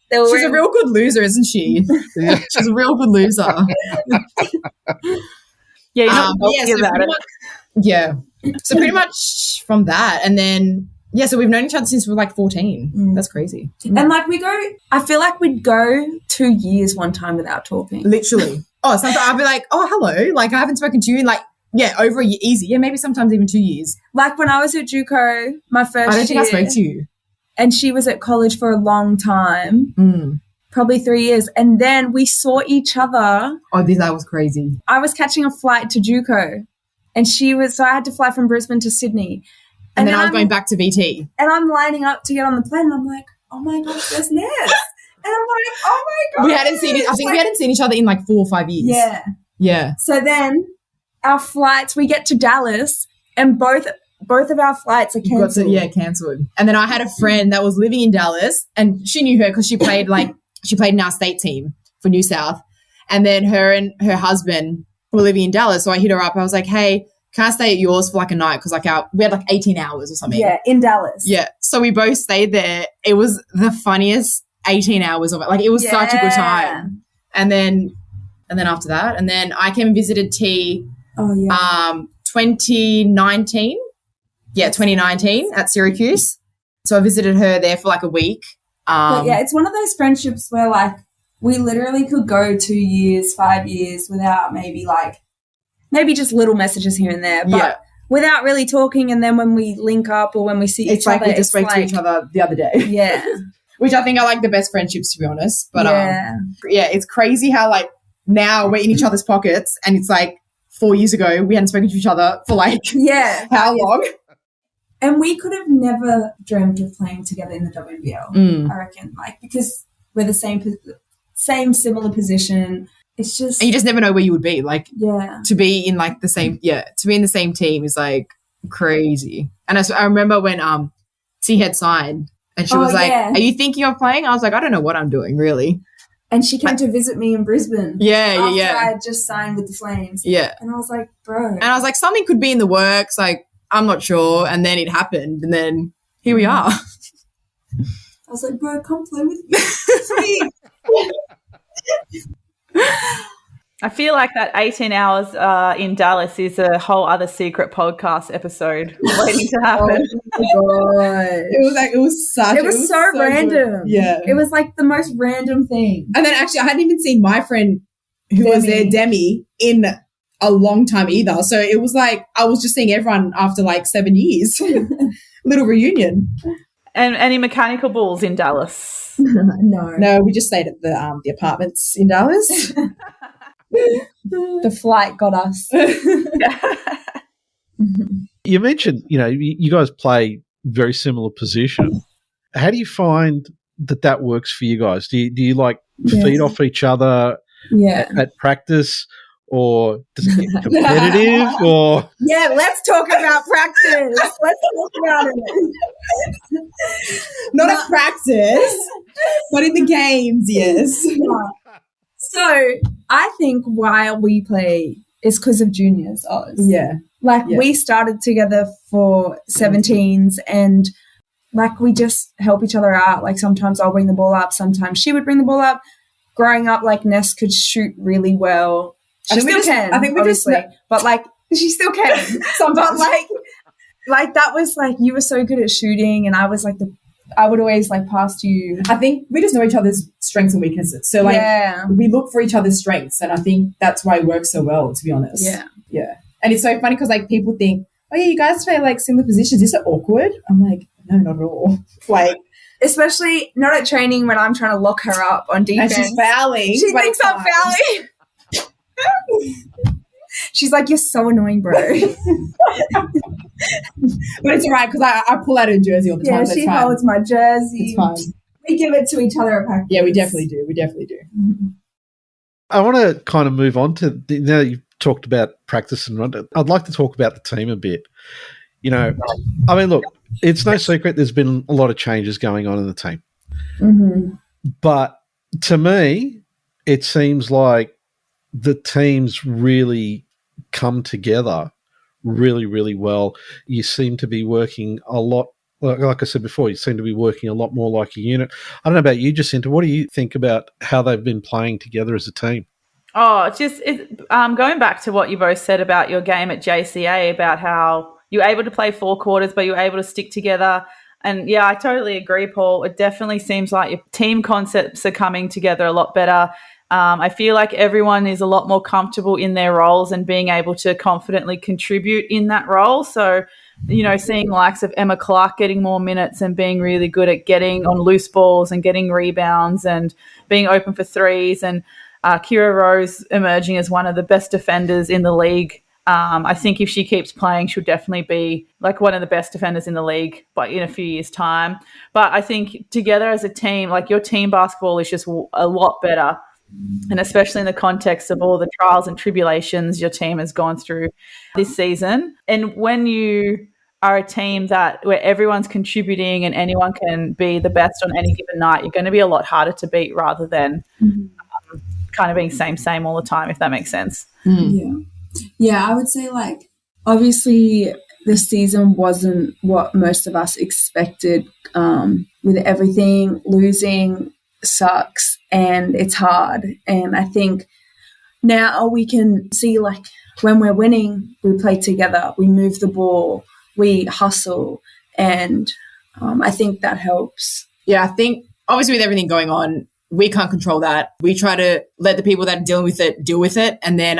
They were She's wearing a real good loser, isn't she? Yeah. She's a real good loser. Yeah, you're not talking about pretty it. much, so pretty much from that. And then, so we've known each other since we were like 14. That's crazy. And like I feel like we'd go 2 years one time without talking. Literally. Sometimes I'll be like, oh, hello. Like, I haven't spoken to you in like, over a year, easy. Yeah, maybe sometimes even 2 years. Like when I was at JUCO, my first year. I don't think I spoke to you. And she was at college for a long time, probably 3 years. And then we saw each other. Oh, that was crazy. I was catching a flight to JUCO and so I had to fly from Brisbane to Sydney. And then I was going back to VT. And I'm lining up to get on the plane and I'm like, oh my gosh, there's Ness. And I'm like, oh my God. We hadn't seen each other in like 4 or 5 years. Yeah. Yeah. So then our flights, we get to Dallas and both of our flights are cancelled. Cancelled. And then I had a friend that was living in Dallas and she knew her because she played in our state team for New South. And then her and her husband were living in Dallas. So I hit her up. I was like, hey, can I stay at yours for like a night? Because like we had like 18 hours or something. Yeah, in Dallas. Yeah. So we both stayed there. It was the funniest 18 hours of it. Like it was such a good time. And then after that, and then I came and visited T 2019. Yeah, 2019 at Syracuse. So I visited her there for like a week. But it's one of those friendships where like we literally could go 2 years, 5 years without maybe just little messages here and there, but without really talking. And then when we link up or when we see each other, we just spoke to each other the other day. Yeah. Which I think are like the best friendships, to be honest. But yeah, it's crazy how like now we're in each other's pockets and it's like 4 years ago, we hadn't spoken to each other for like how long? And we could have never dreamt of playing together in the WNBL, I reckon, like, because we're the same similar position. It's just, and you just never know where you would be. Like, to be in like to be in the same team is like crazy. And I remember when T had signed, and she was like, "Are you thinking of playing?" I was like, "I don't know what I'm doing, really." And she came to visit me in Brisbane. After I had just signed with the Flames. Yeah. And I was like, bro. And I was like, something could be in the works. Like, I'm not sure. And then it happened. And then here we are. I was like, bro, come play with me. I feel like that 18 hours in Dallas is a whole other secret podcast episode waiting to happen. Oh my God. It was so random. Good. Yeah. It was like the most random thing. And then actually I hadn't even seen my friend who was there, Demi, in a long time either. So it was like I was just seeing everyone after like 7 years. Little reunion. And any mechanical bulls in Dallas? No, we just stayed at the apartments in Dallas. The flight got us. You mentioned, you guys play very similar position. How do you find that works for you guys? Do you like feed off each other at practice, or does it get competitive? Or let's talk about practice. Let's talk about it. Not at practice, but in the games, yes. So I think why we play is because of juniors, Oz. Yeah. We started together for 17s, and like we just help each other out. Like sometimes I'll bring the ball up, sometimes she would bring the ball up. Growing up, like Ness could shoot really well. She still can. I think we obviously, but like she still can. But like that was like you were so good at shooting, and I was like I would always like pass to you. I think we just know each other's strengths and weaknesses. So we look for each other's strengths, and I think that's why it works so well, to be honest. Yeah. And it's so funny because like people think, oh yeah, you guys play like similar positions. Is it awkward? I'm like, no, not at all. Like, especially not at training when I'm trying to lock her up on defense. And she's fouling. She thinks I'm fouling. She's like, you're so annoying, bro. But it's all right because I pull out her jersey all the time. Yeah, she holds my jersey. It's fine. We give it to each other at practice. Yeah, we definitely do. Mm-hmm. I want to kind of move on to now you've talked about practice and run. I'd like to talk about the team a bit. I mean, look, it's no secret there's been a lot of changes going on in the team. Mm-hmm. But to me, it seems like the team's really come together really, really well. You seem to be working a lot, like I said before, you seem to be working a lot more like a unit. I don't know about you, Jacinta. What do you think about how they've been playing together as a team? Oh, going back to what you both said about your game at JCA, about how you were able to play 4 quarters, but you were able to stick together. And yeah, I totally agree, Paul. It definitely seems like your team concepts are coming together a lot better. I feel like everyone is a lot more comfortable in their roles and being able to confidently contribute in that role. So, seeing the likes of Emma Clark getting more minutes and being really good at getting on loose balls and getting rebounds and being open for threes, and Kira Rose emerging as one of the best defenders in the league. I think if she keeps playing, she'll definitely be like one of the best defenders in the league, but in a few years' time. But I think together as a team, like your team basketball is just a lot better. And especially in the context of all the trials and tribulations your team has gone through this season. And when you are a team where everyone's contributing and anyone can be the best on any given night, you're going to be a lot harder to beat rather than kind of being same all the time, if that makes sense. Yeah, I would say like obviously this season wasn't what most of us expected, with everything. Losing sucks and it's hard, and I think now we can see like when we're winning, we play together, we move the ball, we hustle, and I think that helps. Yeah, I think obviously with everything going on, we can't control that. We try to let the people that are dealing with it deal with it, and then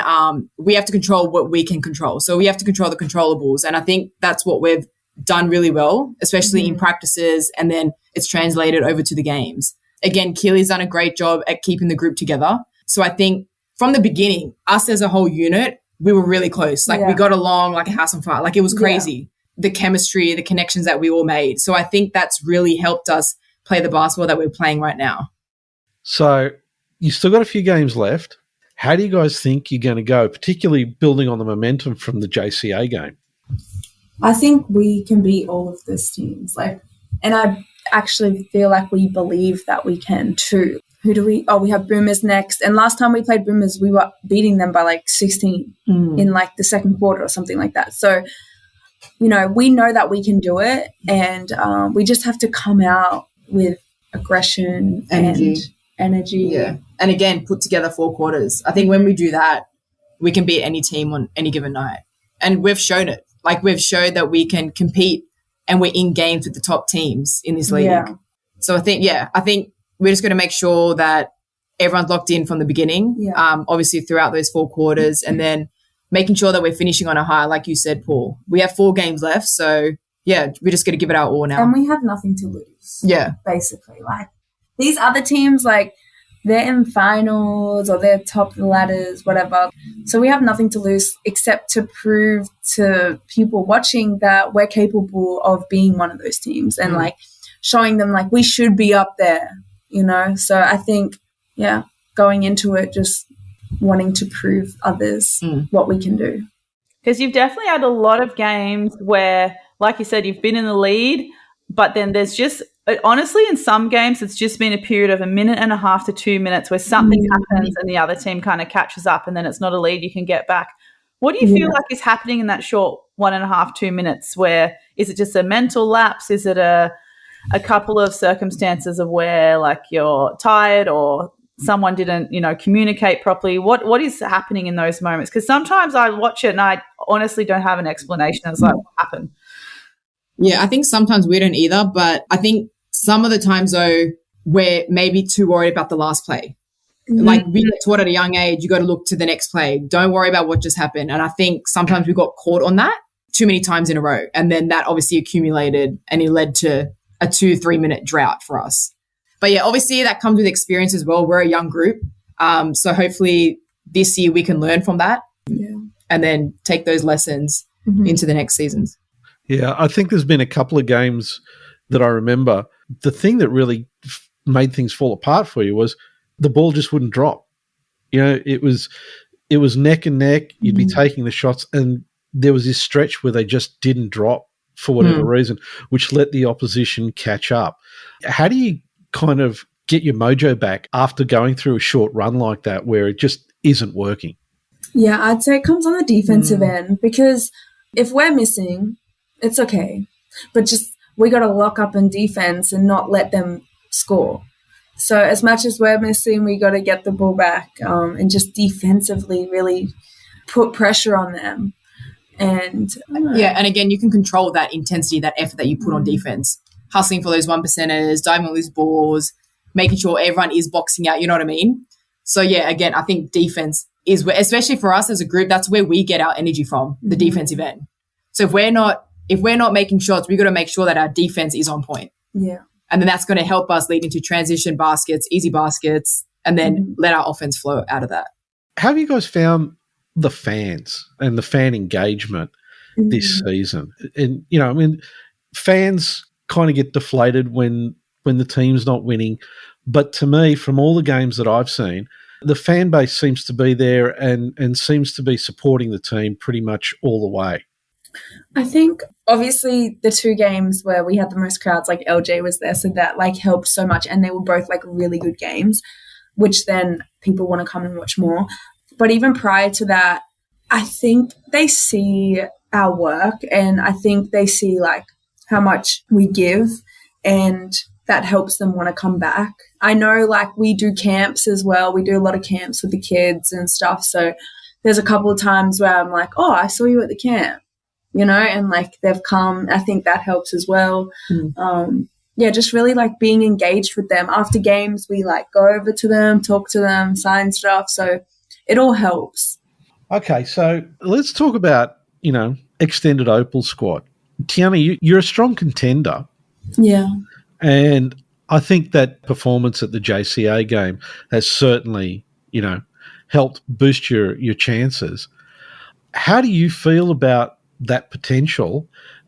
we have to control what we can control. So we have to control the controllables, and I think that's what we've done really well, especially in practices, and then it's translated over to the games. Again, Keely's done a great job at keeping the group together. So I think from the beginning, us as a whole unit, we were really close. Like we got along like a house on fire. Like it was crazy. The chemistry, the connections that we all made. So I think that's really helped us play the basketball that we're playing right now. So you still got a few games left. How do you guys think you're going to go, particularly building on the momentum from the JCA game? I think we can beat all of those teams. And I actually feel like we believe that we can too. Who do we? Oh, we have Boomers next. And last time we played Boomers, we were beating them by like 16 in like the second quarter or something like that. So, we know that we can do it, and we just have to come out with aggression and energy. Yeah. And again, put together 4 quarters. I think when we do that, we can beat any team on any given night. And we've shown it. Like we've showed that we can compete and we're in games with the top teams in this league. Yeah. So I think we're just going to make sure that everyone's locked in from the beginning, obviously throughout those 4 quarters, and then making sure that we're finishing on a high, like you said, Paul. We have 4 games left, so, we're just going to give it our all now. And we have nothing to lose. Yeah. Basically. Like, these other teams, like, they're in finals or they're top of the ladders, whatever. So we have nothing to lose except to prove to people watching that we're capable of being one of those teams and, like, showing them, like, we should be up there, So I think, going into it, just wanting to prove others what we can do. Because you've definitely had a lot of games where, like you said, you've been in the lead, but then there's just, honestly, in some games, it's just been a period of 1.5 minutes to 2 minutes where something happens and the other team kind of catches up and then it's not a lead you can get back. What do you feel like is happening in that short 1.5, 2 minutes? Where is it just a mental lapse? Is it a couple of circumstances of where, like, you're tired or someone didn't, communicate properly? What is happening in those moments? Because sometimes I watch it and I honestly don't have an explanation. It's like, what happened? Yeah, I think sometimes we don't either, but I think some of the times, though, we're maybe too worried about the last play. Like, we get taught at a young age, you got to look to the next play. Don't worry about what just happened. And I think sometimes we got caught on that too many times in a row. And then that obviously accumulated and it led to a 2-3 minute drought for us. But yeah, obviously that comes with experience as well. We're a young group. So hopefully this year we can learn from that and then take those lessons into the next seasons. Yeah, I think there's been a couple of games that I remember. The thing that really made things fall apart for you was the ball just wouldn't drop. It was neck and neck. You'd be taking the shots, and there was this stretch where they just didn't drop for whatever reason, which let the opposition catch up. How do you kind of get your mojo back after going through a short run like that where it just isn't working? Yeah, I'd say it comes on the defensive end, because if we're missing, it's okay. But just we got to lock up in defense and not let them score. So as much as we're missing, we got to get the ball back and just defensively really put pressure on them. And and again, you can control that intensity, that effort that you put on defense. Hustling for those 1%ers, diving on those balls, making sure everyone is boxing out, you know what I mean? So, again, I think defense is where, especially for us as a group, that's where we get our energy from, the defensive end. So if we're not making shots, we got to make sure that our defense is on point. Yeah. And then that's going to help us lead into transition baskets, easy baskets, and then let our offense flow out of that. How have you guys found the fans and the fan engagement this season? And, fans kind of get deflated when the team's not winning. But to me, from all the games that I've seen, the fan base seems to be there and seems to be supporting the team pretty much all the way. I think obviously the 2 games where we had the most crowds, like LJ was there, so that like helped so much, and they were both like really good games, which then people want to come and watch more. But even prior to that, I think they see our work, and I think they see like how much we give, and that helps them want to come back. I know like we do camps as well. We do a lot of camps with the kids and stuff. So there's a couple of times where I'm like, oh, I saw you at the camp, and like they've come. I think that helps as well. Just really like being engaged with them. After games, we like go over to them, talk to them, sign stuff. So it all helps. Okay, so let's talk about, extended Opal squad. Tiana, you're a strong contender. Yeah. And I think that performance at the JCA game has certainly, helped boost your chances. How do you feel about that potential?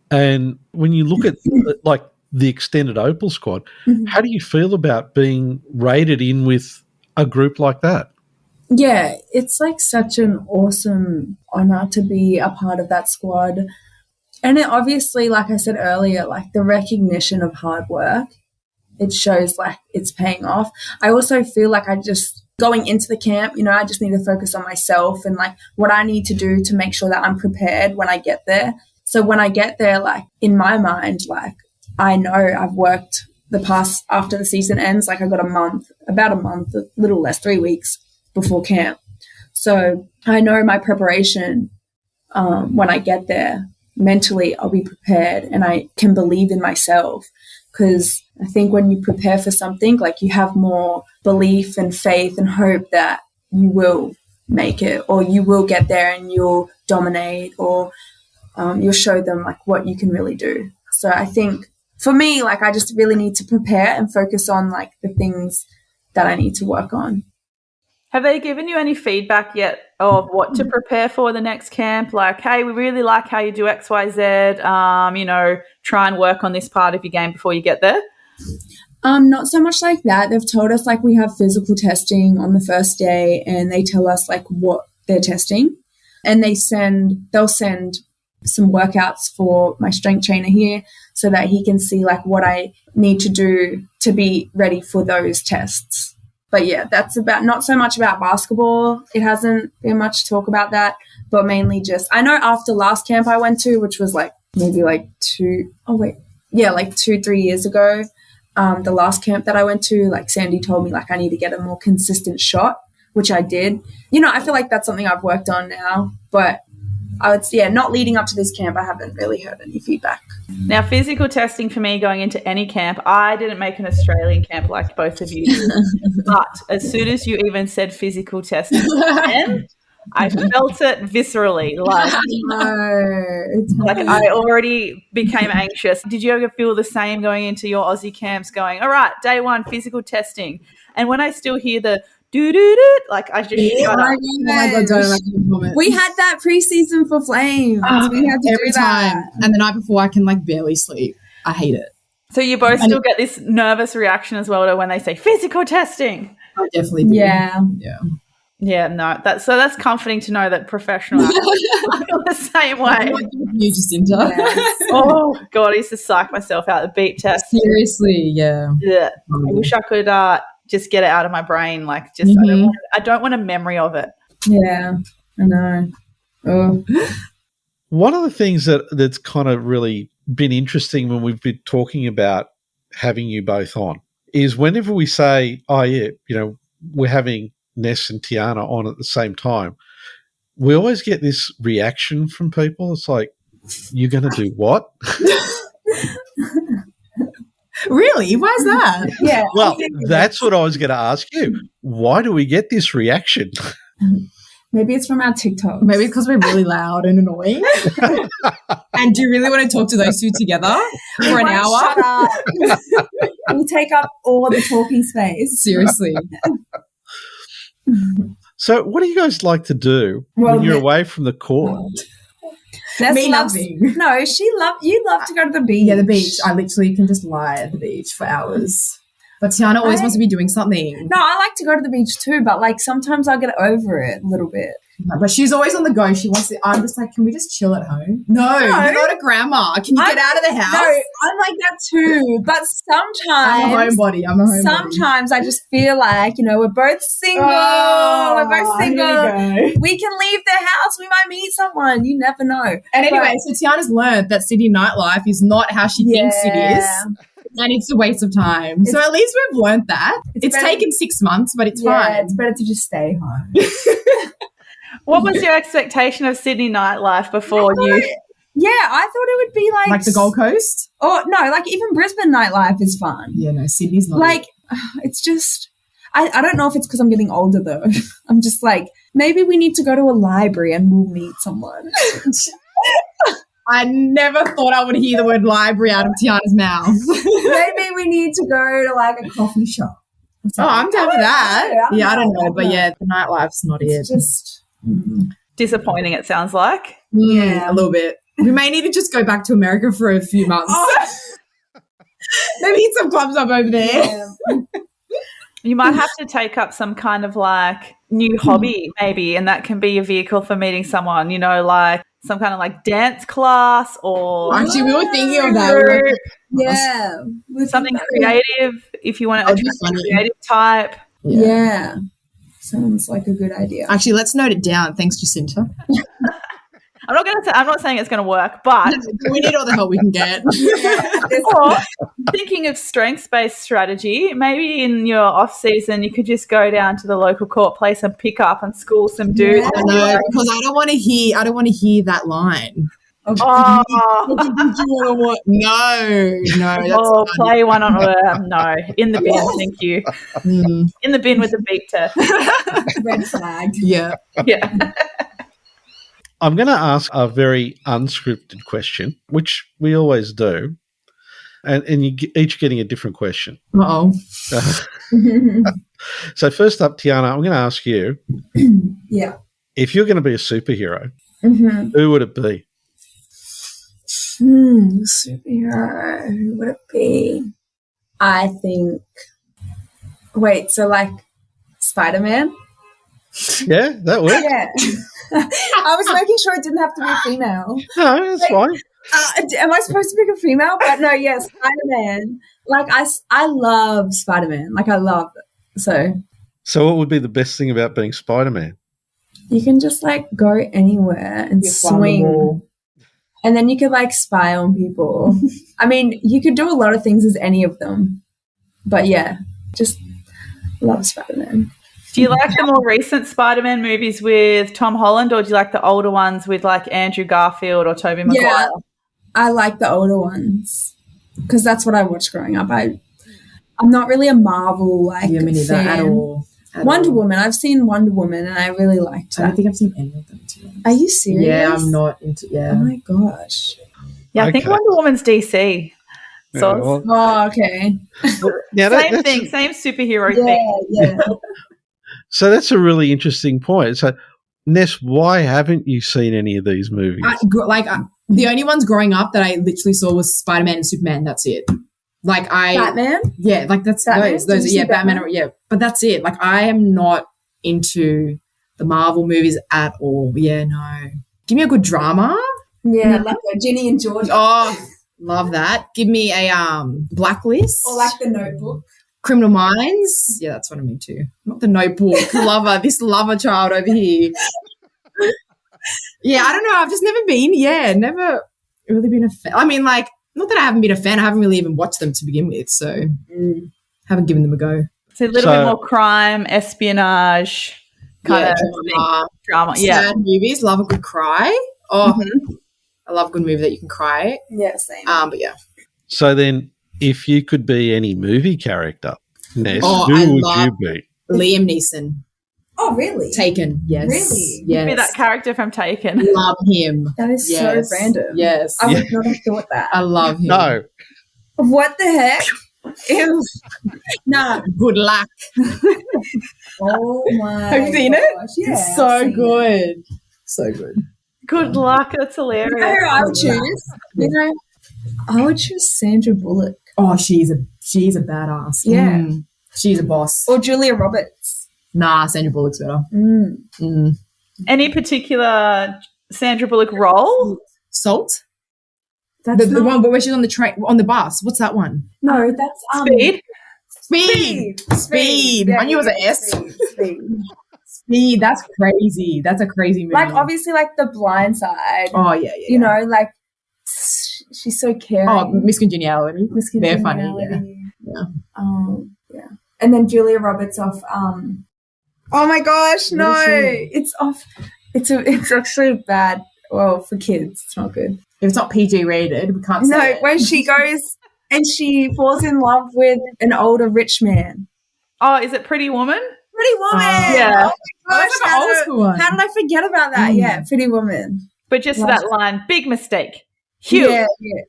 And when you look at like the extended Opal squad, how do you feel about being rated in with a group like that? Yeah, it's like such an awesome honor to be a part of that squad. And it obviously, like I said earlier, like the recognition of hard work, it shows like it's paying off. I also feel like going into the camp, I just need to focus on myself and like what I need to do to make sure that I'm prepared when I get there. So when I get there, like in my mind, like I know I've worked after the season ends, like I got about a month, a little less, 3 weeks before camp. So I know my preparation when I get there, mentally I'll be prepared and I can believe in myself, because I think when you prepare for something, like you have more belief and faith and hope that you will make it, or you will get there and you'll dominate, or you'll show them like what you can really do. So I think for me, like I just really need to prepare and focus on like the things that I need to work on. Have they given you any feedback yet of what to prepare for the next camp? Like, hey, we really like how you do X, Y, Z. Try and work on this part of your game before you get there. Not so much like that. They've told us like we have physical testing on the first day, and they tell us like what they're testing, and they'll send some workouts for my strength trainer here so that he can see like what I need to do to be ready for those tests. But yeah, that's not so much about basketball. It hasn't been much talk about that, but mainly just, I know after last camp I went to, which was like maybe like 2-3 years ago, the last camp that I went to, like Sandy told me like I need to get a more consistent shot, which I did. I feel like that's something I've worked on now, but not leading up to this camp, I haven't really heard any feedback. Now, physical testing for me going into any camp, I didn't make an Australian camp like both of you did. But as soon as you even said physical testing, I felt it viscerally. Like I already became anxious. Did you ever feel the same going into your Aussie camps going, all right, day one, physical testing? And when I still hear the do-do-do, like I just shut up. Oh my God, don't make me vomit. We had that preseason for Flames. We had to every do that. time. And the night before I can like barely sleep. I hate it. So you both still get this nervous reaction as well to when they say physical testing. I definitely do. Yeah, no. That's comforting to know that professionals feel the same way. You just into. Yes. Oh God, I used to psych myself out the beep test. Seriously, yeah. Yeah. I wish I could just get it out of my brain. Like just I don't want a memory of it. Yeah, I know. Oh. One of the things that's kind of really been interesting when we've been talking about having you both on is whenever we say, oh yeah, we're having Ness and Tiana on at the same time, we always get this reaction from people. It's like, you're going to do what? Really? Why is that? Yeah. Well, that's what I was going to ask you. Why do we get this reaction? Maybe it's from our TikTok. Maybe because we're really loud and annoying. And do you really want to talk to those two together for an hour? Shut up. We'll take up all the talking space. Seriously. So what do you guys like to do when you're away from the court? Me loving. No, you love to go to the beach. Yeah, the beach. I literally can just lie at the beach for hours. But Tiana always wants to be doing something. No, I like to go to the beach too, but like sometimes I get over it a little bit. But she's always on the go. She wants to. I'm just like, can we just chill at home? No, you're not a grandma. Can you get out of the house? No, I'm like that too. But sometimes I'm a homebody. Sometimes I just feel like, we're both single. Oh, we're both single. We can leave the house. We might meet someone. You never know. And anyway, so Tiana's learned that Sydney nightlife is not how she thinks it is. And it's a waste of time. So at least we've learned that. It's taken 6 months, but it's fine. It's better to just stay home. What was your expectation of Sydney nightlife before you? Yeah, I thought it would be like the Gold Coast? Or no, like even Brisbane nightlife is fun. Yeah, no, Sydney's not. Like, it's just, I don't know if it's because I'm getting older though. I'm just like, maybe we need to go to a library and we'll meet someone. I never thought I would hear the word library out of Tiana's mouth. Maybe we need to go to like a coffee shop. Oh, I'm down for that. I don't know. But yeah, the nightlife's not it. Just... Did disappointing, it sounds like. Yeah, a little bit. We may need to just go back to America for a few months. Maybe hit some clubs up over there. You might have to take up some kind of like new hobby maybe, and that can be a vehicle for meeting someone, you know, like some kind of like dance class or Actually, we were thinking of that. Yeah. Something creative if you want to attract a creative type. Yeah. Sounds like a good idea. Actually, let's note it down. Thanks, Jacinta. I'm not saying it's going to work, but we need all the help we can get. or thinking of strengths-based strategy, maybe in your off season you could just go down to the local court place and pick up and school some dudes. I know, because I don't want to hear that line. Oh, no. That's play one on no, in the bin, thank you. In the bin with the beep test. Red flag. Yeah. I'm going to ask a very unscripted question, which we always do, and you're each getting a different question. Uh-oh. So first up, Tiana, I'm going to ask you. Yeah. If you're going to be a superhero, Mm-hmm. who would it be? Superhero. Who would it be? I think. Wait, so like Spider-Man? Yeah, that would. Yeah. I was making sure it didn't have to be a female. No, that's fine. Am I supposed to pick a female? But no, yes, Spider-Man. Like, I love Spider-Man. Like, I love it. So what would be the best thing about being Spider-Man? You can just, like, go anywhere and swing. And then you could, like, spy on people. I mean, you could do a lot of things as any of them. But, yeah, just love Spider-Man. Do you like the more recent Spider-Man movies with Tom Holland, or do you like the older ones with like Andrew Garfield or Tobey Maguire? Yeah, I like the older ones because that's what I watched growing up. I'm not really a Marvel me neither fan. at all. Wonder Woman. I've seen Wonder Woman and I really liked it. I don't think I've seen any of them too. Are you serious? Yeah, I'm not into. Yeah. Oh my gosh. Yeah, I think Wonder Woman's DC. So okay. Same thing, same superhero thing. Yeah. So that's a really interesting point. So, Ness, why haven't you seen any of these movies? The only ones growing up that I literally saw was Spider-Man and Superman. That's it. Batman? Yeah, like that's Batman? those yeah, Batman, but that's it. Like I am not into the Marvel movies at all. Yeah, no. Give me a good drama. Yeah, like a Ginny and George. Oh, love that. Give me a Blacklist. Or like The Notebook. Criminal Minds. Yeah, that's what I'm into. Not The Notebook. This lover child over here. Yeah, I don't know. I've just never never really been a fan. I mean, like, not that I haven't been a fan. I haven't really even watched them to begin with, so haven't given them a go. So a little bit more crime, espionage, kind of drama. Yeah. Sad movies. Love a good cry. Oh, I love a good movie that you can cry. Yeah, same. But yeah. So then, if you could be any movie character, Ness, who would you be? Liam Neeson. Oh, really? Taken, yes. Really? Yes. You'd be that character from Taken. Love him. That is so random. Yes. I would not have thought that. I love him. No. What the heck? Ew. Nah. Good luck. Oh, my Have you seen it? Yeah. It's so good. So good. Good luck. That's hilarious. You know who I would choose? I would choose Sandra Bullock. Oh, she's a badass. Yeah. She's a boss. Or Julia Roberts. Nah, Sandra Bullock's better. Any particular Sandra Bullock role? Salt? That's the one where she's on the train, on the bus. What's that one? No, that's Speed. Yeah, I knew it was an S. Speed. Speed. That's crazy. That's a crazy movie. Like, obviously, like The Blind Side. Oh, yeah. You know, like, she's so caring. Oh, Miss Congeniality. They're funny, yeah. Yeah. And then Julia Roberts off, oh my gosh, no. It's off. It's actually bad. Well, for kids, it's not good. If it's not PG rated, we can't say No, it. when she goes and she falls in love with an older rich man. Oh, is it Pretty Woman? Pretty Woman. Yeah. Oh my gosh, That's an old school one. how did I forget about that? Yeah, Pretty Woman. But just that line, big mistake. Huge.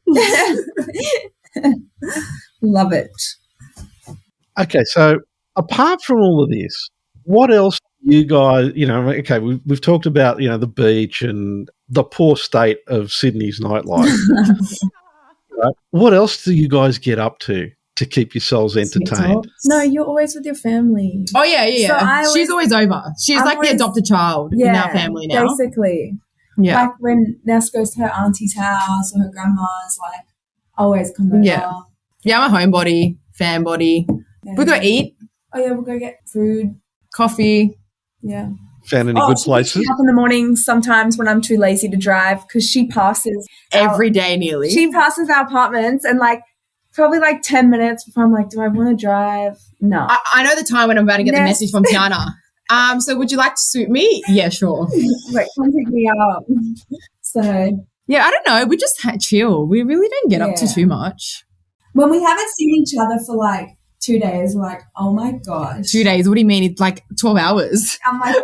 Yeah. Love it. Okay, so apart from all of this, what else you guys, okay, we've talked about, the beach and the poor state of Sydney's nightlife. Right? What else do you guys get up to keep yourselves entertained? No, you're always with your family. Oh, yeah. So she's always over. She's like the adopted child in our family now. Basically. Yeah. Like when Ness goes to her auntie's house or her grandma's, like, always come over. Yeah, I'm a homebody, fan body. Yeah. We go eat. Oh, yeah, we'll go get food. Coffee. Yeah. Found any good places? She picks me up in the morning sometimes when I'm too lazy to drive because she passes. Every day nearly. She passes our apartments and, like, probably like 10 minutes before I'm like, do I want to drive? No. I know the time when I'm about to get the message from Tiana. So would you like to suit me? Yeah, sure. Like, come pick me up. So. Yeah, I don't know. We just chill. We really don't get up to too much. When we haven't seen each other for like 2 days, we're like, oh my gosh. 2 days? What do you mean? It's like 12 hours. I'm like,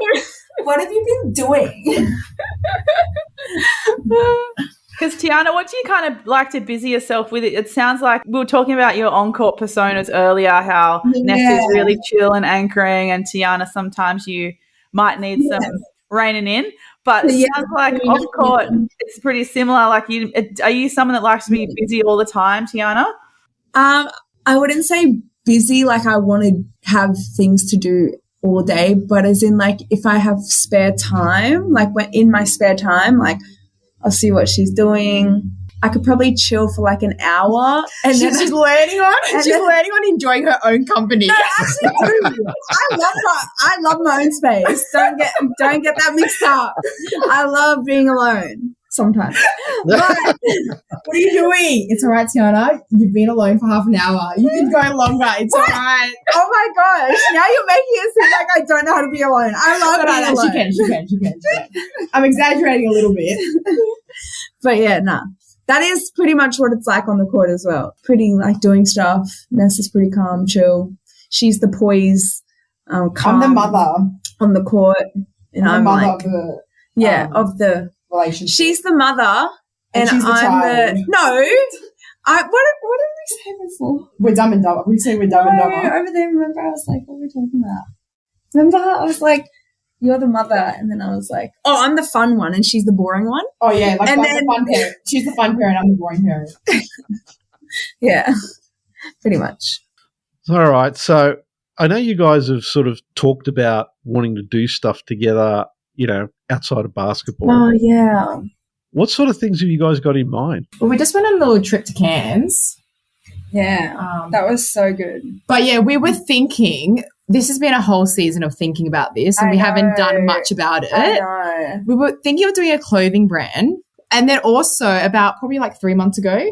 what have you been doing? Because Tiana, what do you kind of like to busy yourself with? It sounds like we were talking about your on-court personas earlier, how Ness is really chill and anchoring, and Tiana, sometimes you might need some reining in. But it sounds like off-court, it's pretty similar. Like, are you someone that likes to be busy all the time, Tiana? I wouldn't say busy, like I want to have things to do all day, but as in, like, if I have spare time, like when in my spare time, like, I'll see what she's doing. I could probably chill for like an hour. And she's learning on enjoying her own company. No, actually, I love my own space. Don't get that mixed up. I love being alone sometimes. But what are you doing? It's all right, Tiana. You've been alone for half an hour. You can go longer. It's all right. Oh my gosh! Now you're making it seem like I don't know how to be alone. I love being alone. She can. I'm exaggerating a little bit. But yeah, nah. That is pretty much what it's like on the court as well. Pretty like doing stuff. Ness is pretty calm, chill. She's the poise, calm. I'm the mother on the court, and I'm the mother like, of the relationship. She's the mother, and she's the I'm child. What did we say before? We're dumb and dumber. We say we're dumb and dumber. Over there, remember, I was like, what were we talking about? Remember, I was like, you're the mother, and then I was like, oh, I'm the fun one, and she's the boring one. Oh yeah, like the fun parent. She's the fun parent. I'm the boring parent. Yeah, pretty much. All right, so I know you guys have sort of talked about wanting to do stuff together, outside of basketball. Oh yeah. What sort of things have you guys got in mind? Well, we just went on a little trip to Cairns. Yeah, that was so good. But yeah, we were thinking. This has been a whole season of thinking about this, and we haven't done much about it. I know. We were thinking of doing a clothing brand, and then also about probably like 3 months ago,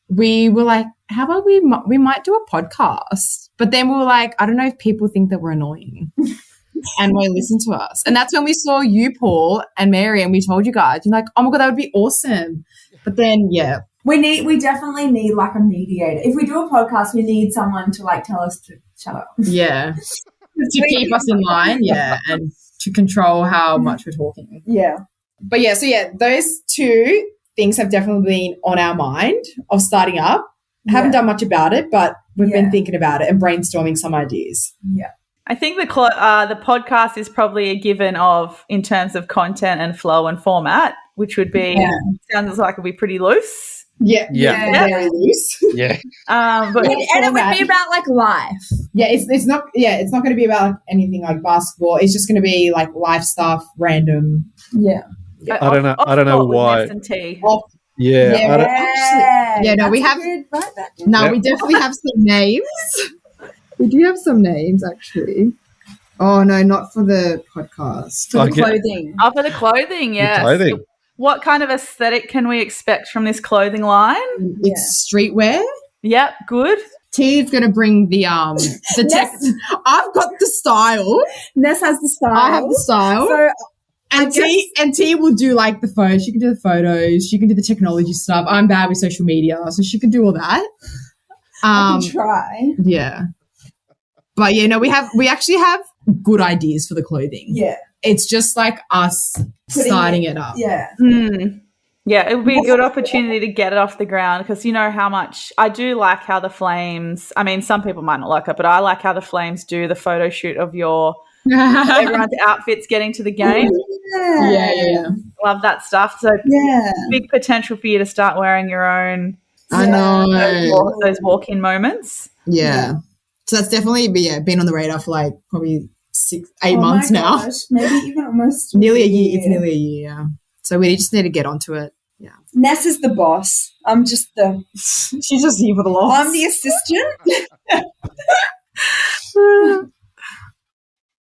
we were like, how about we might do a podcast? But then we were like, I don't know if people think that we're annoying and won't listen to us. And that's when we saw you, Paul, and Mary, and we told you guys, you're like, oh my God, that would be awesome. But then, we definitely need like a mediator. If we do a podcast, we need someone to like tell us to shut up. Yeah. To keep us in line, and to control how much we're talking. Yeah. But those two things have definitely been on our mind of starting up. Haven't done much about it, but we've been thinking about it and brainstorming some ideas. Yeah. I think the podcast is probably a given in terms of content and flow and format, which would be sounds like it would be pretty loose. Yeah. Very loose. Yeah. But it would be about like life. Yeah, it's not going to be about anything like basketball. It's just going to be like life stuff, random. Yeah. I don't know why. We have. No, we definitely have some names. We do have some names actually. Oh no, not for the podcast. For the clothing. Oh, for the clothing, yes. Clothing. What kind of aesthetic can we expect from this clothing line? It's streetwear. Yep, good. T's going to bring the tech. I've got the style. Ness has the style. I have the style. So T will do like the photos. She can do the photos. She can do the technology stuff. I'm bad with social media, so she can do all that. I can try. Yeah. But we actually have good ideas for the clothing. Yeah. It's just like us starting it up. Yeah. Yeah, it would be a good opportunity to get it off the ground because you know how much I do like how the Flames, I mean, some people might not like it, but I like how the Flames do the photo shoot of your everyone's outfits getting to the game. Yeah. Love that stuff. So big potential for you to start wearing your own. I know. Those walk-in moments. Yeah. So that's definitely been on the radar for like probably 8 months now. Gosh, maybe even almost nearly a year. It's nearly a year, yeah. So we just need to get onto it. Yeah. Ness is the boss. I'm just the... She's just here for the loss. I'm the assistant.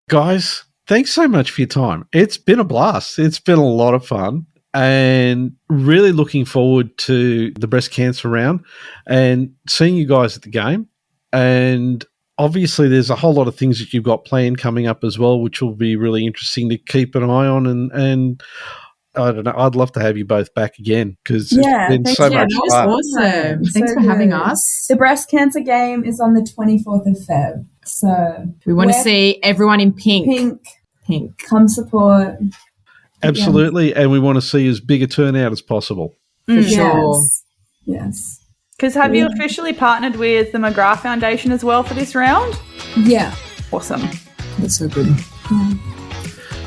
Guys, thanks so much for your time. It's been a blast. It's been a lot of fun, and really looking forward to the breast cancer round and seeing you guys at the game. And obviously there's a whole lot of things that you've got planned coming up as well, which will be really interesting to keep an eye on. And I don't know, I'd love to have you both back again because it's been so much that was fun. awesome. Thanks for having us. The breast cancer game is on the 24th of Feb. So we want to see everyone in pink. Pink. Come support. Absolutely. And we want to see as big a turnout as possible. For sure. Yes. Because have you officially partnered with the McGrath Foundation as well for this round? Yeah. Awesome. That's so good.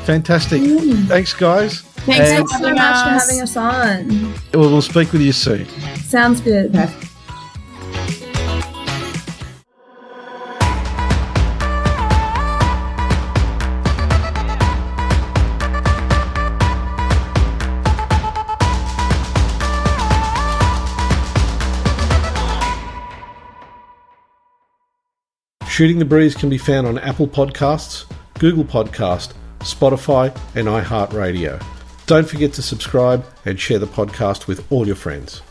Fantastic. Thanks, guys. Thanks so much for having us on. We'll speak with you soon. Sounds good. Okay. Shooting the Breeze can be found on Apple Podcasts, Google Podcast, Spotify, and iHeartRadio. Don't forget to subscribe and share the podcast with all your friends.